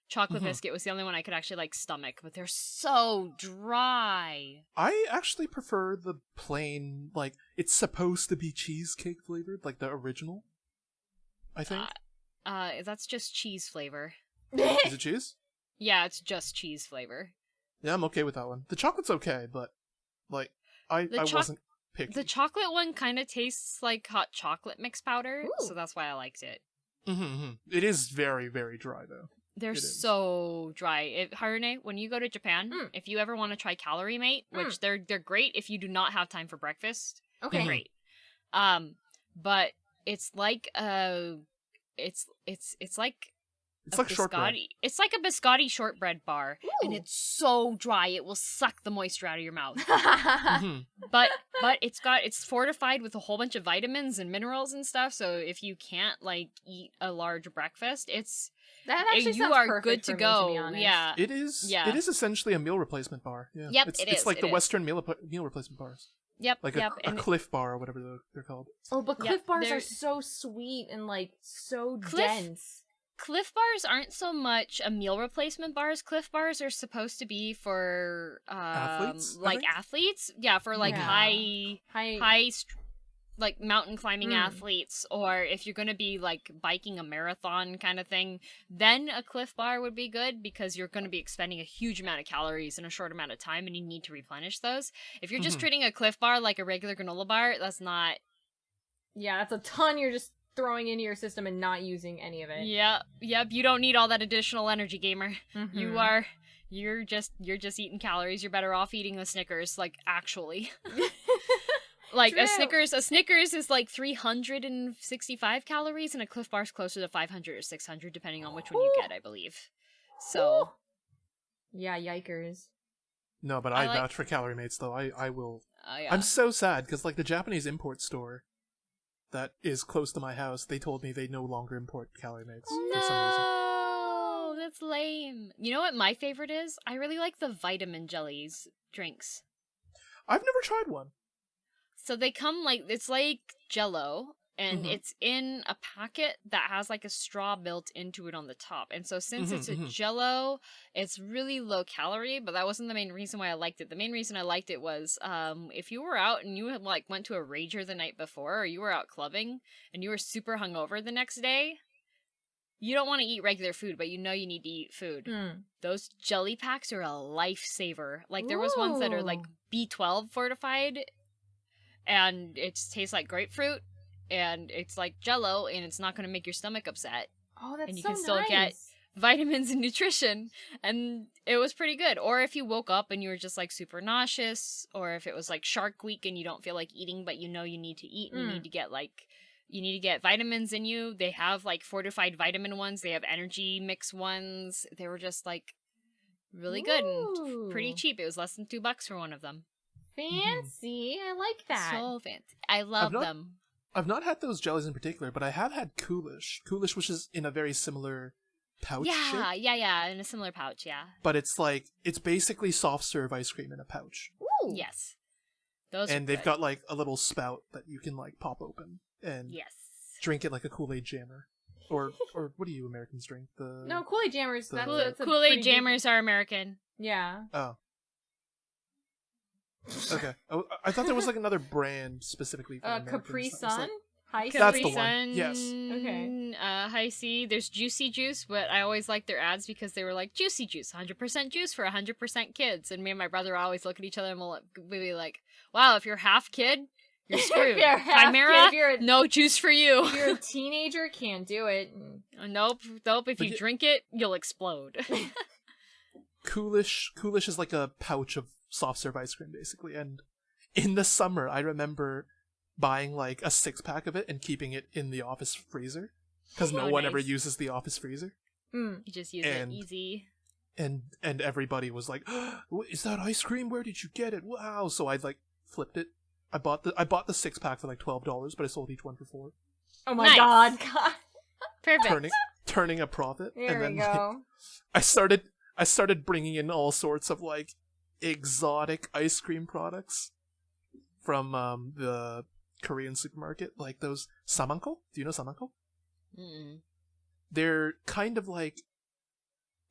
Chocolate biscuit was the only one I could actually stomach, but they're so dry. I actually prefer the plain, it's supposed to be cheesecake flavored, like the original, I think. That's just cheese flavor. Is it cheese? Yeah, it's just cheese flavor. Yeah, I'm okay with that one. The chocolate's okay, but, I wasn't picky. The chocolate one kind of tastes like hot chocolate mix powder, Ooh. so that's why I liked it. Mm-hmm. It is very, very dry, though. They're so dry. Harune, when you go to Japan, if you ever want to try Calorie Mate, which they're great if you do not have time for breakfast. Okay. Great. But it's like it's like shortbread. It's like a biscotti shortbread bar, and it's so dry it will suck the moisture out of your mouth. But it's fortified with a whole bunch of vitamins and minerals and stuff. So if you can't eat a large breakfast, you are good to go. To yeah, it is. Yeah, it is essentially a meal replacement bar. Yeah. Yep, it's like the Western meal replacement bars. Yep, a Cliff Bar or whatever they're called. Oh, but Cliff Bars are so sweet and so dense. Cliff Bars aren't so much a meal replacement bars. Cliff Bars are supposed to be for athletes. Athletes. Yeah, for high mountain climbing athletes, or if you're going to be biking a marathon kind of thing, then a Cliff Bar would be good, because you're going to be expending a huge amount of calories in a short amount of time and you need to replenish those. If you're just treating a Cliff Bar like a regular granola bar, that's not... Yeah, that's a ton you're just throwing into your system and not using any of it. Yep, you don't need all that additional energy, gamer. You're just eating calories. You're better off eating a Snickers, actually. A Snickers is 365 calories, and a Cliff Bar's closer to 500 or 600, depending on which one you get, I believe. So, yeah, yikers. No, but I vouch for Calorie Mates, though. I will. I'm so sad because the Japanese import store that is close to my house, they told me they no longer import Calorie Mates for some reason. No, that's lame. You know what my favorite is? I really like the vitamin jellies drinks. I've never tried one. So they come it's like Jell-O, and it's in a packet that has a straw built into it on the top. And so since it's a Jell-O, it's really low calorie, but that wasn't the main reason why I liked it. The main reason I liked it was if you were out and you had went to a rager the night before, or you were out clubbing and you were super hungover the next day, you don't want to eat regular food, but you need to eat food. Those jelly packs are a lifesaver. There was ones that are B12 fortified, and it tastes like grapefruit, and it's like Jell-O, and it's not going to make your stomach upset. Oh, that's so nice. And you can still get vitamins and nutrition, and it was pretty good. Or if you woke up and you were just super nauseous, or if it was Shark Week and you don't feel like eating, but you need to eat, and you need to get you need to get vitamins in you. They have fortified vitamin ones. They have energy mix ones. They were just really good and pretty cheap. It was less than $2 for one of them. Fancy. I like that. So fancy. I love them. I've not had those jellies in particular, but I have had Coolish. Coolish, which is in a very similar pouch shape. Yeah, in a similar pouch, yeah. But it's it's basically soft serve ice cream in a pouch. Ooh. Yes. Those and they've got a little spout that you can pop open and drink it like a Kool-Aid jammer. Or what do you Americans drink? No, Kool-Aid jammers. Kool-Aid jammers are American. Yeah. Oh. Okay. Oh, I thought there was another brand specifically for Americans. Capri Sun? High That's C? the one. Yes. Okay. High C. There's Juicy Juice, but I always liked their ads because they were like, Juicy Juice, 100% juice for 100% kids. And me and my brother always look at each other and we'll be like, wow, if you're half kid, you're screwed. If you're half Chimera, kid, no juice for you. if you're a teenager, can't do it. Nope. If you drink it, you'll explode. Coolish is like a pouch of soft serve ice cream, basically. And in the summer, I remember buying like a 6-pack of it and keeping it in the office freezer because no one ever uses the office freezer. You just use it easy. And everybody was like, oh, "Is that ice cream? Where did you get it? Wow!" So I like flipped it. I bought the 6-pack for like $12, but I sold each one for $4. Oh my god. Perfect. Turning a profit. There and then we go. I started bringing in all sorts of like exotic ice cream products from the Korean supermarket, like those samanko. Do you know samanko? Mm-mm. They're kind of like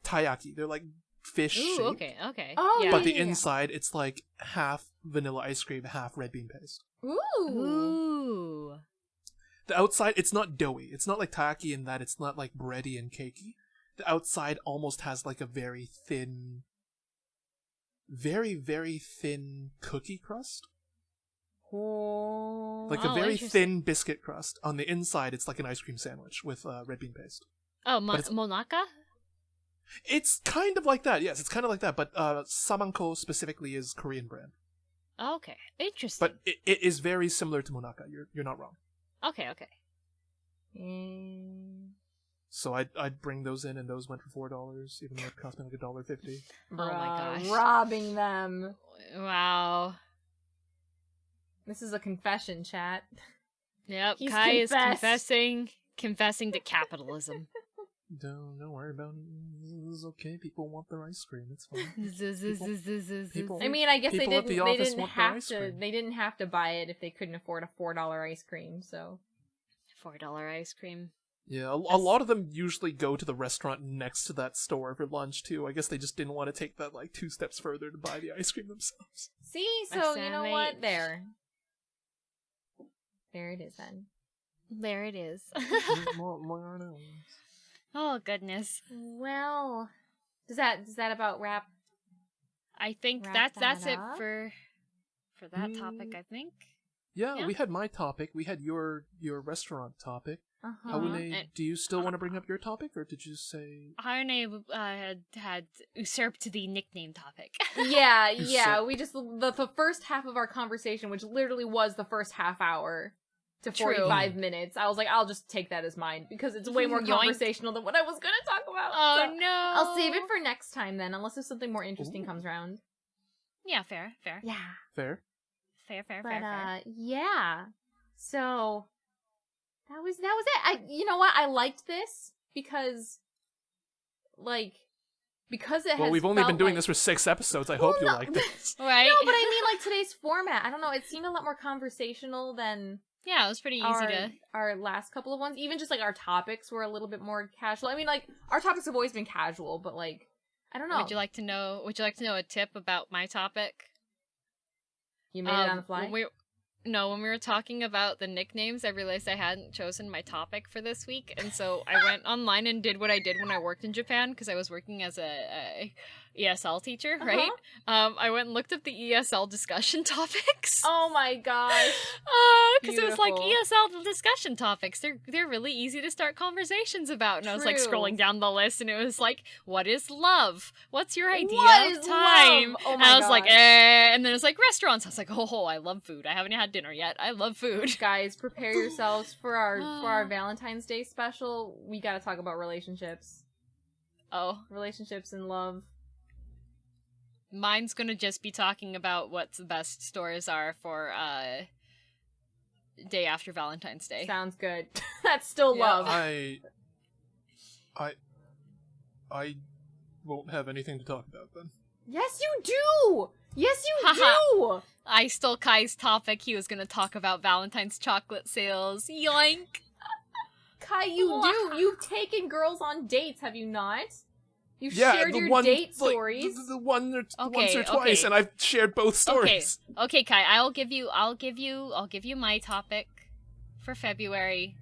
taiyaki. They're like fish shaped. Okay. Oh, yeah. But the inside, it's like half vanilla ice cream, half red bean paste. Ooh. The outside, it's not doughy. It's not like taiyaki in that it's not like bready and cakey. The outside almost has like a very thin, very, very thin cookie crust. Like a very thin biscuit crust. On the inside, it's like an ice cream sandwich with red bean paste. Oh, Monaka? It's kind of like that, yes. It's kind of like that, but Samanko specifically is Korean brand. Okay, interesting. But it is very similar to Monaka. You're not wrong. Okay. So I'd bring those in, and those went for $4, even though it cost me like $1.50. Oh my gosh. Robbing them. Wow. This is a confession, chat. Yep, He's Kai is confessed. confessing to capitalism. Don't worry about it. It's okay. People want their ice cream. It's fine. People, I mean, I guess they people at the didn't. They office didn't want their have ice to. cream. They didn't have to buy it if they couldn't afford a $4 ice cream. So $4 ice cream. Yeah, a lot of them usually go to the restaurant next to that store for lunch too. I guess they just didn't want to take that like 2 steps further to buy the ice cream themselves. see, so you know what? There it is then. There it is. Oh goodness. Well, does that about wrap? I think Wrap that's that it up? for that topic. I think. Yeah, we had my topic. We had your restaurant topic. Harune, do you still want to bring up your topic, or did you say... Harune had usurped the nickname topic. Yeah. We just the first half of our conversation, which literally was the first half hour to 45 minutes. I was like, I'll just take that as mine because it's way more conversational than what I was gonna talk about. Oh so no! I'll save it for next time then, unless there's something more interesting comes around. Yeah, fair. Yeah. Fair. Fair. Yeah. So that was it. You know what? I liked this because it has. Well, we've only been doing this for 6 episodes. I hope you like this. Right? No, but I mean like today's format. I don't know. It seemed a lot more conversational than. Yeah, it was pretty easy to. Our last couple of ones, even just like our topics were a little bit more casual. I mean, like our topics have always been casual, but like I don't know. Would you like to know a tip about my topic? You made it on the fly? When we were talking about the nicknames, I realized I hadn't chosen my topic for this week, and so I went online and did what I did when I worked in Japan, because I was working as a ESL teacher, right? I went and looked up the ESL discussion topics. Oh my gosh. Because it was like ESL discussion topics. They're really easy to start conversations about. And I was like scrolling down the list, and it was like, what is love? What's your idea of time? Oh and my I was God. like, and then it was like restaurants. I was like, oh, I love food. I haven't had dinner yet. I love food. Guys, prepare yourselves for our Valentine's Day special. We gotta talk about relationships. Oh. Relationships and love. Mine's gonna just be talking about what the best stores are for day after Valentine's Day. Sounds good. That's still love. I won't have anything to talk about then. Yes, you do! Yes, you do! I stole Kai's topic. He was gonna talk about Valentine's chocolate sales. Yoink! Kai, you do! You've taken girls on dates, have you not? You've shared your date stories. The once or twice, and I've shared both stories. Okay, Kai. I'll give you my topic. for February,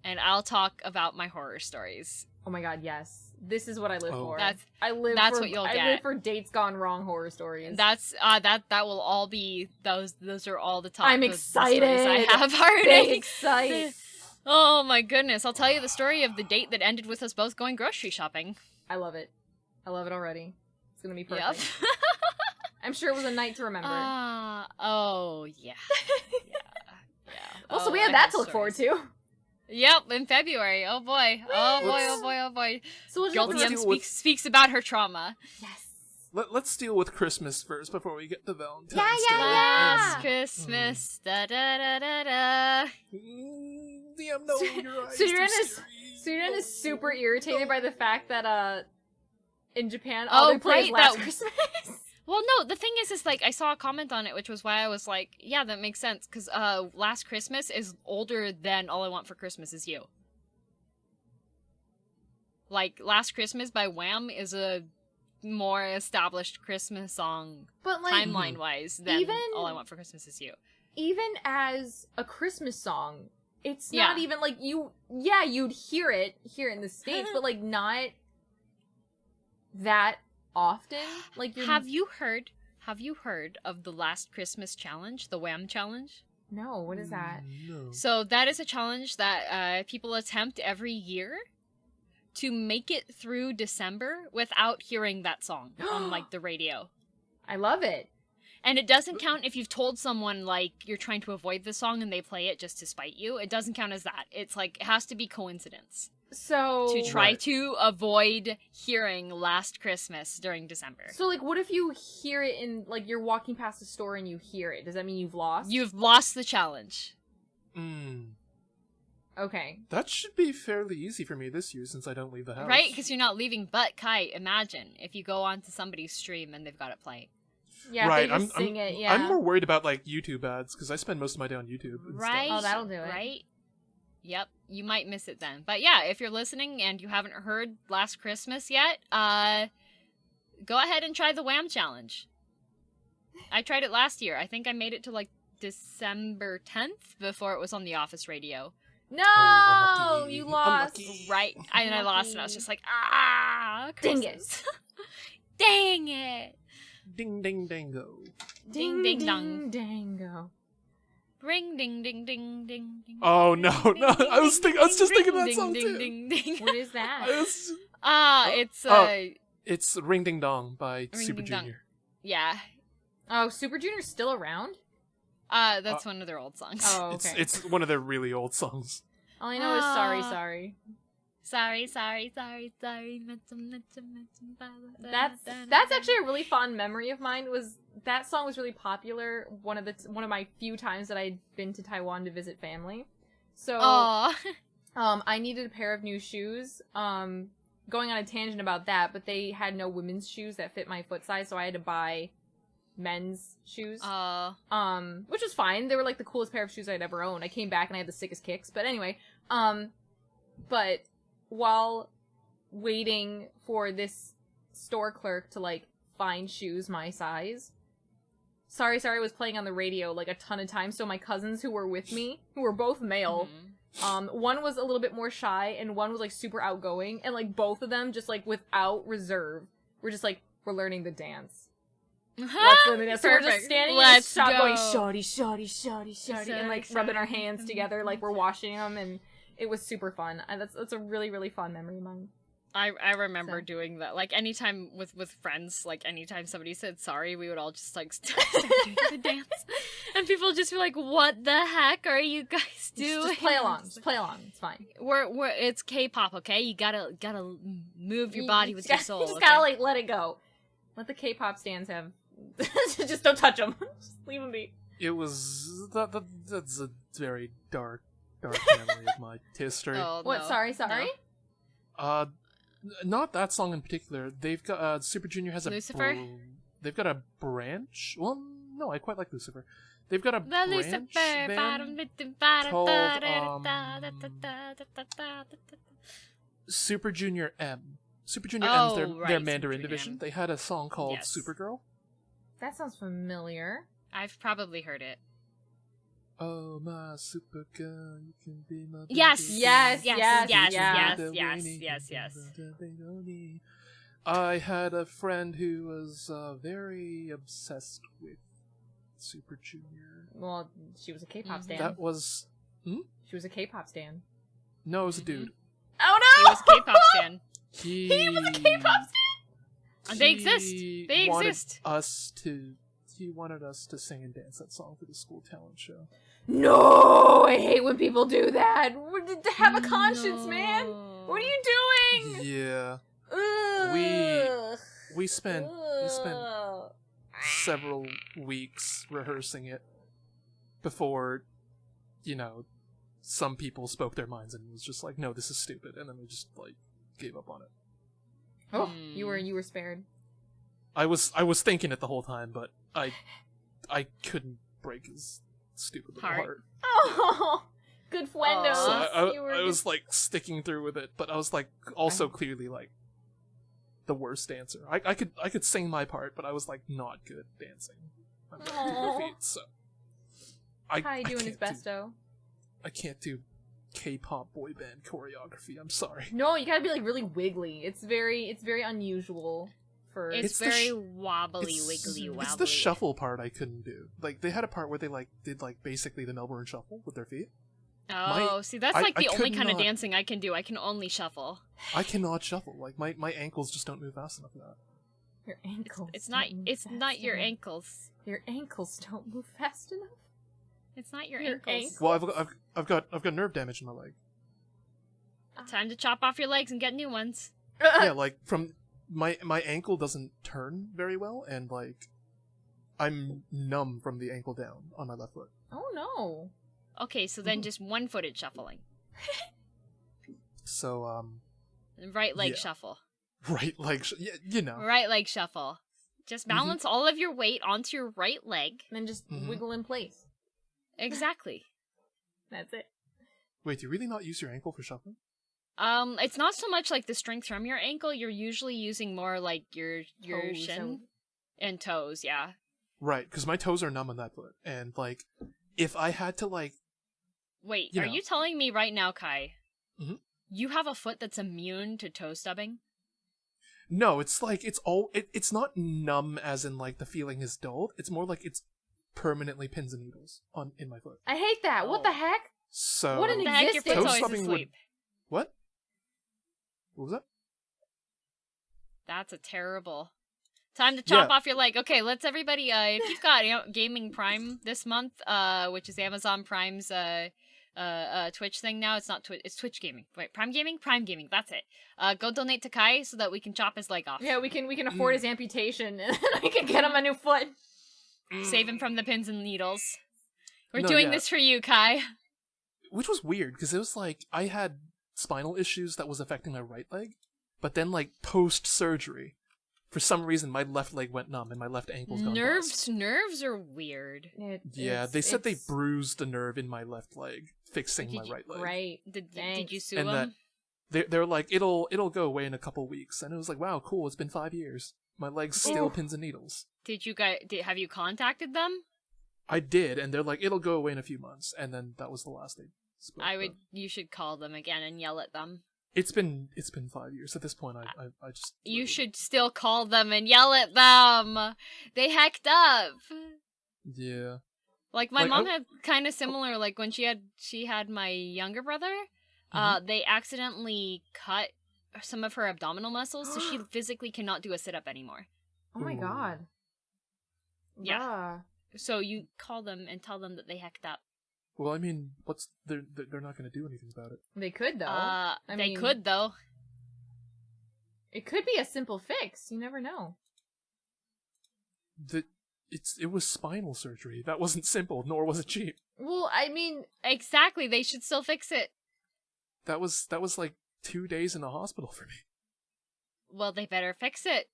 and I'll talk about my horror stories. Oh my god, yes. This is what I live for. That's what you'll get. I live for dates gone wrong horror stories. That will all be those are all the top. I'm excited. I have already. Big excited. Oh my goodness! I'll tell you the story of the date that ended with us both going grocery shopping. I love it. I love it already. It's gonna be perfect. Yep. I'm sure it was a night to remember. Oh yeah. Also, we have that to look forward to. Yep, in February. Oh boy. Oh boy. So we'll Guilty M speaks about her trauma. Yes. Let's deal with Christmas first before we get to Valentine's Day. Yeah. Last Christmas. Da da da da da. Liam, no, your eyes Sudan is super irritated by the fact that in Japan they play right, Last Christmas. Well, no, the thing is like, I saw a comment on it, which was why I was like, yeah, that makes sense, because Last Christmas is older than All I Want for Christmas Is You. Like, Last Christmas by Wham is a more established Christmas song, but like, timeline-wise, than All I Want for Christmas Is You. Even as a Christmas song, it's not even, like, you'd hear it here in the States, but, like, not that often. Like, Have you heard of the Last Christmas challenge, the Wham challenge? No, what is that? No. So that is a challenge that people attempt every year to make it through December without hearing that song on like the radio. I love it. And it doesn't count if you've told someone like you're trying to avoid the song and they play it just to spite you. It doesn't count as that. It's like, it has to be coincidence. So to try to avoid hearing Last Christmas during December. So like, what if you hear it in, like, you're walking past a store and you hear it? Does that mean you've lost? You've lost the challenge. Okay. That should be fairly easy for me this year since I don't leave the house. Right? Because you're not leaving. But Kai, imagine if you go onto somebody's stream and they've got it playing. Yeah, right. They just sing it. Yeah. I'm more worried about like YouTube ads because I spend most of my day on YouTube. Right. Oh, that'll do it. Right. Yep, you might miss it then. But yeah, if you're listening and you haven't heard Last Christmas yet, go ahead and try the Wham challenge. I tried it last year. I think I made it to like December 10th before it was on the office radio. No, you lost. Right, and I lost, and I was just like, dang it. Dang it. Ding ding dango. Ding ding dong. Dango. Ring ding ding ding ding ding. Oh no! I was just thinking of that song too. Ding ding. What is that? It's Ring Ding Dong by Ring Super Ding Dong. Junior. Yeah. Oh, Super Junior's still around? That's one of their old songs. Oh, okay. It's one of their really old songs. All I know is Sorry, Sorry. Sorry. That's actually a really fond memory of mine. That song was really popular one of my few times that I'd been to Taiwan to visit family. So I needed a pair of new shoes. Going on a tangent about that, but they had no women's shoes that fit my foot size, so I had to buy men's shoes. Which was fine. They were like the coolest pair of shoes I'd ever owned. I came back and I had the sickest kicks, but anyway, but while waiting for this store clerk to like find shoes my size, Sorry was playing on the radio like a ton of times. So my cousins who were with me, who were both male, one was a little bit more shy and one was like super outgoing, and like both of them just like without reserve were just like, we're learning the dance. Let's learn the dance. So we're just standing in the shop going shoddy and like rubbing our hands together like we're washing them, and it was super fun. That's a really, really fun memory of mine. I remember doing that. Like, anytime with friends, like, anytime somebody said sorry, we would all just, like, start doing the dance. And people would just be like, what the heck are you guys doing? Just play along. It's fine. It's K-pop, okay? You gotta move your body with your soul. You just gotta, like, let it go. Let the K-pop stands have... just don't touch them. Just leave them be. It was... That's a very dark memory of my history. Oh, what? No. Sorry? No. Not that song in particular. They've got Super Junior has a Lucifer. They've got a branch. Well, no, I quite like Lucifer. They've got a branch band called Super Junior M. Super Junior M's their Mandarin division. They had a song called Supergirl. That sounds familiar. I've probably heard it. Oh, my super girl, you can be my baby. Yes. I had a friend who was very obsessed with Super Junior. Well, she was a K-pop stan. That was... She was a K-pop stan. No, it was a dude. Oh He no! was a K-pop stan. He was a K-pop stan? They exist. They exist. He wanted us to sing and dance that song for the school talent show. No! I hate when people do that. Have a conscience, man. What are you doing? Yeah. Ugh. We spent several weeks rehearsing it before, some people spoke their minds and was just like, no, this is stupid, and then we just gave up on it. Oh, you were spared. I was thinking it the whole time, but I couldn't break his stupid little heart. Oh, good fuendos. So I was sticking through with it, but I was also clearly the worst dancer. I could sing my part, but I was not good at dancing. I'm not good with feet, so Kai doing his best though. I can't do K-pop boy band choreography. I'm sorry. No, you gotta be really wiggly. It's very unusual. It's very wobbly, wiggly, wobbly. It's the shuffle part I couldn't do. They had a part where they did basically the Melbourne shuffle with their feet. Oh, see, that's the only kind of dancing I can do. I can only shuffle. I cannot shuffle. My ankles just don't move fast enough for that. Your ankles. It's not your ankles. Your ankles don't move fast enough. It's not your ankles. Well, I've got nerve damage in my leg. Time to chop off your legs and get new ones. Yeah, from my ankle doesn't turn very well, and I'm numb from the ankle down on my left foot. Oh no. Okay, so then just one-footed shuffling. So right leg shuffle. Right leg, Right leg shuffle. Just balance all of your weight onto your right leg, and then just wiggle in place. Exactly. That's it. Wait, do you really not use your ankle for shuffling? It's not so much the strength from your ankle. You're usually using more your toes shin and toes. Yeah. Right, because my toes are numb on that foot, and if I had to Wait, are you telling me right now, Kai? You have a foot that's immune to toe stubbing? No, it's it's not numb as in the feeling is dulled. It's more it's permanently pins and needles in my foot. I hate that. Oh. What the heck? So what an existence. Your foot's always asleep. What? What was that? That's a terrible. Time to chop off your leg. Okay, let's everybody. If you've got Gaming Prime this month, which is Amazon Prime's Twitch thing now. It's not Twitch. It's Twitch Gaming. Wait, Prime Gaming. That's it. Go donate to Kai so that we can chop his leg off. Yeah, we can afford his amputation, and we can get him a new foot. Save him from the pins and needles. We're doing this for you, Kai. Which was weird because it was I had spinal issues that was affecting my right leg, but then post surgery, for some reason my left leg went numb and my left ankle's gone bust. Nerves are weird. They said they bruised a nerve in my left leg, fixing my right leg. Right. Did you sue them? They're it'll go away in a couple weeks, and it was wow, cool. It's been 5 years. My leg's still pins and needles. Have you contacted them? I did, and they're it'll go away in a few months, and then that was the last they spoke. You should call them again and yell at them. It's been 5 years at this point. I just. You should still call them and yell at them. They hacked up. Yeah. My mom had kind of similar. When she had my younger brother, they accidentally cut some of her abdominal muscles, so she physically cannot do a sit-up anymore. Oh my god. Yeah. So you call them and tell them that they hacked up. Well, I mean, they're not going to do anything about it. They could though. They could though. It could be a simple fix. You never know. It was spinal surgery. That wasn't simple, nor was it cheap. Well, I mean, exactly. They should still fix it. That was 2 days in the hospital for me. Well, they better fix it.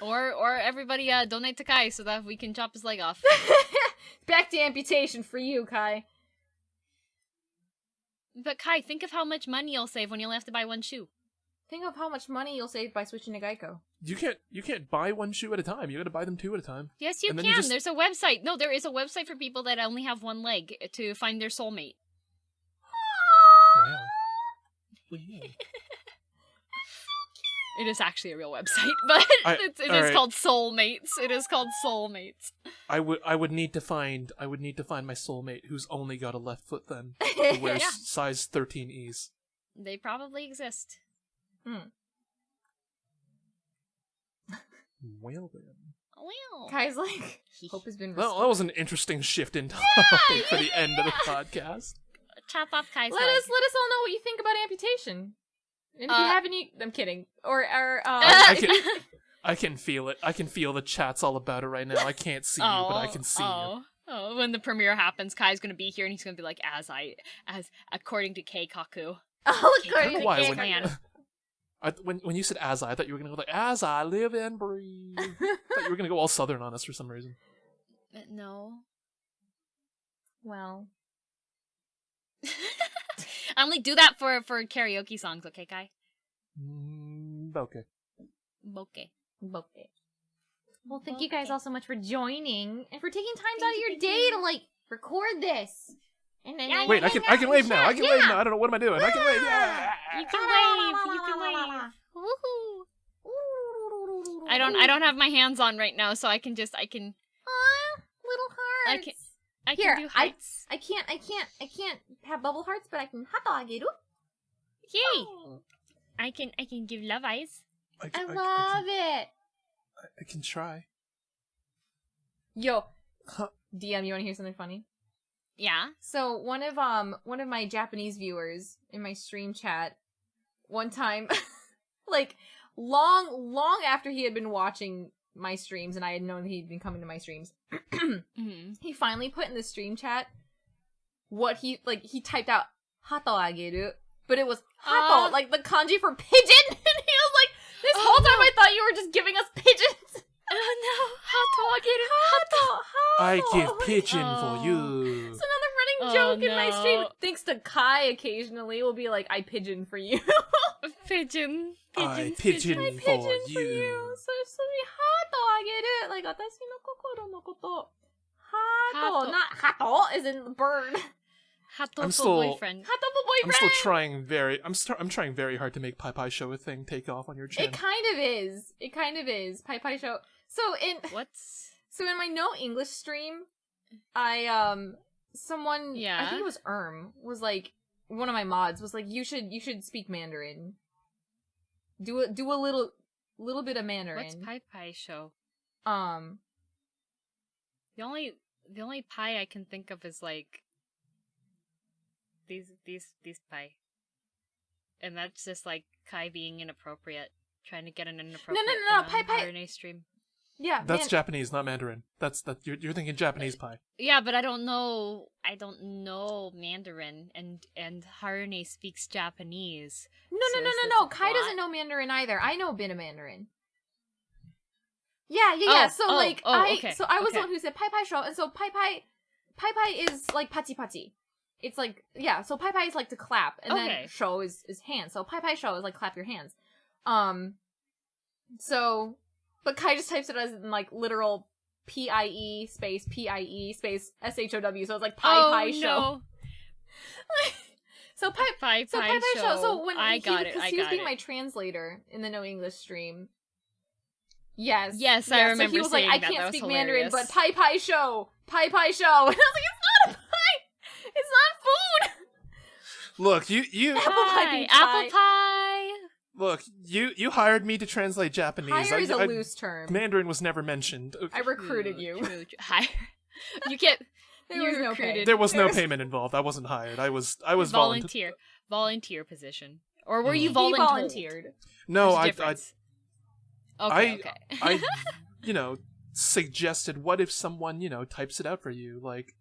or everybody donate to Kai so that we can chop his leg off. Back to amputation for you, Kai. But Kai, think of how much money you'll save when you only have to buy one shoe. Think of how much money you'll save by switching to Geico. You can't buy one shoe at a time. You got to buy them 2 at a time. Yes, you can. There's a website. No, there is a website for people that only have one leg to find their soulmate. Wow. It is actually a real website, but it is called Soulmates. It is called Soulmates. I would need to find my soulmate who's only got a left foot then, who wears size 13Es. They probably exist. Well then. Well. Kai's like, hope has been restored. Well, that was an interesting shift in topic for the end of the podcast. Chop off Kai's let leg. us all know what you think about amputation. And if you have any, I'm kidding. I can feel it. I can feel the chat's all about it right now. I can't see you, but I can see you. Oh, when the premiere happens, Kai's gonna be here and he's gonna be like, as according to Keikaku. According to Why? Keikaku. When you said I thought you were gonna go like, as I live and breathe. I thought you were gonna go all southern on us for some reason. No. Well. I only do that for karaoke songs, okay, Kai? Okay. Bokeh. Well, thank you guys all so much for joining and for taking time out of your day to like record this. And then wait, I can wave now. I can wave now. I don't know what am I doing. I can wave. Yeah. You can wave. Woohoo! I don't have my hands on right now, so I can. Little hearts. I can do hearts. I can't have bubble hearts, but I can hatageru. Yay! I can give love eyes. I love it. I can try. Yo, DM, you want to hear something funny? Yeah. So one of my Japanese viewers in my stream chat one time, like long after he had been watching my streams and I had known that he'd been coming to my streams, he finally put in the stream chat what he typed out hato ageru, but it was hato, like the kanji for pigeon, and he was like, this whole time I thought you were just giving us pigeons. Oh no, hato ageru, I give pigeon for you. It's another running joke in my stream. Thanks to Kai, occasionally will be like, I pigeon for you. Pigeon. I pigeon for you. So hato ageru, like watashi no kokoro no koto. Hato, not hato, as in the bird. Hato for boyfriend. Hato for boyfriend. I'm still trying I'm trying very hard to make Pai Pai Show a thing take off on your channel. It kind of is. Pai Pai Show. So in my no English stream, I someone, I think it was was like, one of my mods was like, you should speak Mandarin. Do a little bit of Mandarin. What's Pai Pai Show? The only pie I can think of is like these pie, and that's just like Kai being inappropriate, trying to get an inappropriate. No, Pai Harune stream. Yeah, that's Japanese, not Mandarin. You're thinking Japanese pie. Yeah, but I don't know Mandarin, and Harune speaks Japanese. No. Kai doesn't know Mandarin either. I know a bit of Mandarin. Yeah. So I was the one who said Pai Pai Show, and so Pai Pai is like pati pati. It's like, yeah, so Pai Pai is like to clap, and then show is hands. So Pai Pai Show is like clap your hands. But Kai just types it as in like literal PIE space SHOW, so it's like Pai Show. So Pai Pai Show. So when he was being my translator in the No English stream. Yes, I remember. So he was like, I can't speak Mandarin, but Pai Pai Show. And I was like, it's not a pie. It's not food. Look, you apple pie. Look, you hired me to translate Japanese. Hire is a loose term. Mandarin was never mentioned. Okay. I recruited you. Hire. You get. There was no pay. There was no payment involved. I wasn't hired. I was volunteer position. Or were you volunteered? No, Okay. I suggested, what if someone, types it out for you? Like,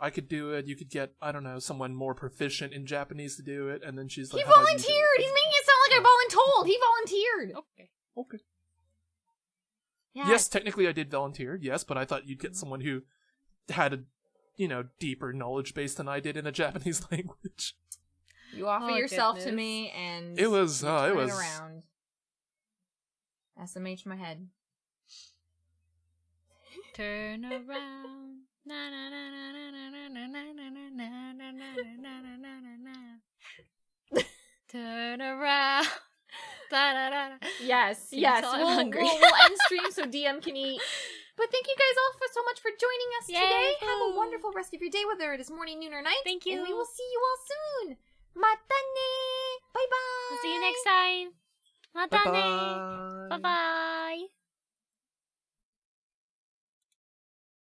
I could do it, you could get, I don't know, someone more proficient in Japanese to do it, and then she's like, he volunteered! He's making it sound like I voluntold! He volunteered! Okay. Yes, technically I did volunteer, yes, but I thought you'd get someone who had a, deeper knowledge base than I did in the Japanese language. You offer yourself to me, and it was around. SMH my head. Turn around. Na na na na na na na na na na na na na. Turn around. Yes. We'll end stream so DM can eat. But thank you guys all so much for joining us today. Have a wonderful rest of your day, whether it is morning, noon, or night. Thank you. And we will see you all soon. Mata ne. Bye bye. I'll see you next time. Mata ne. Bye bye.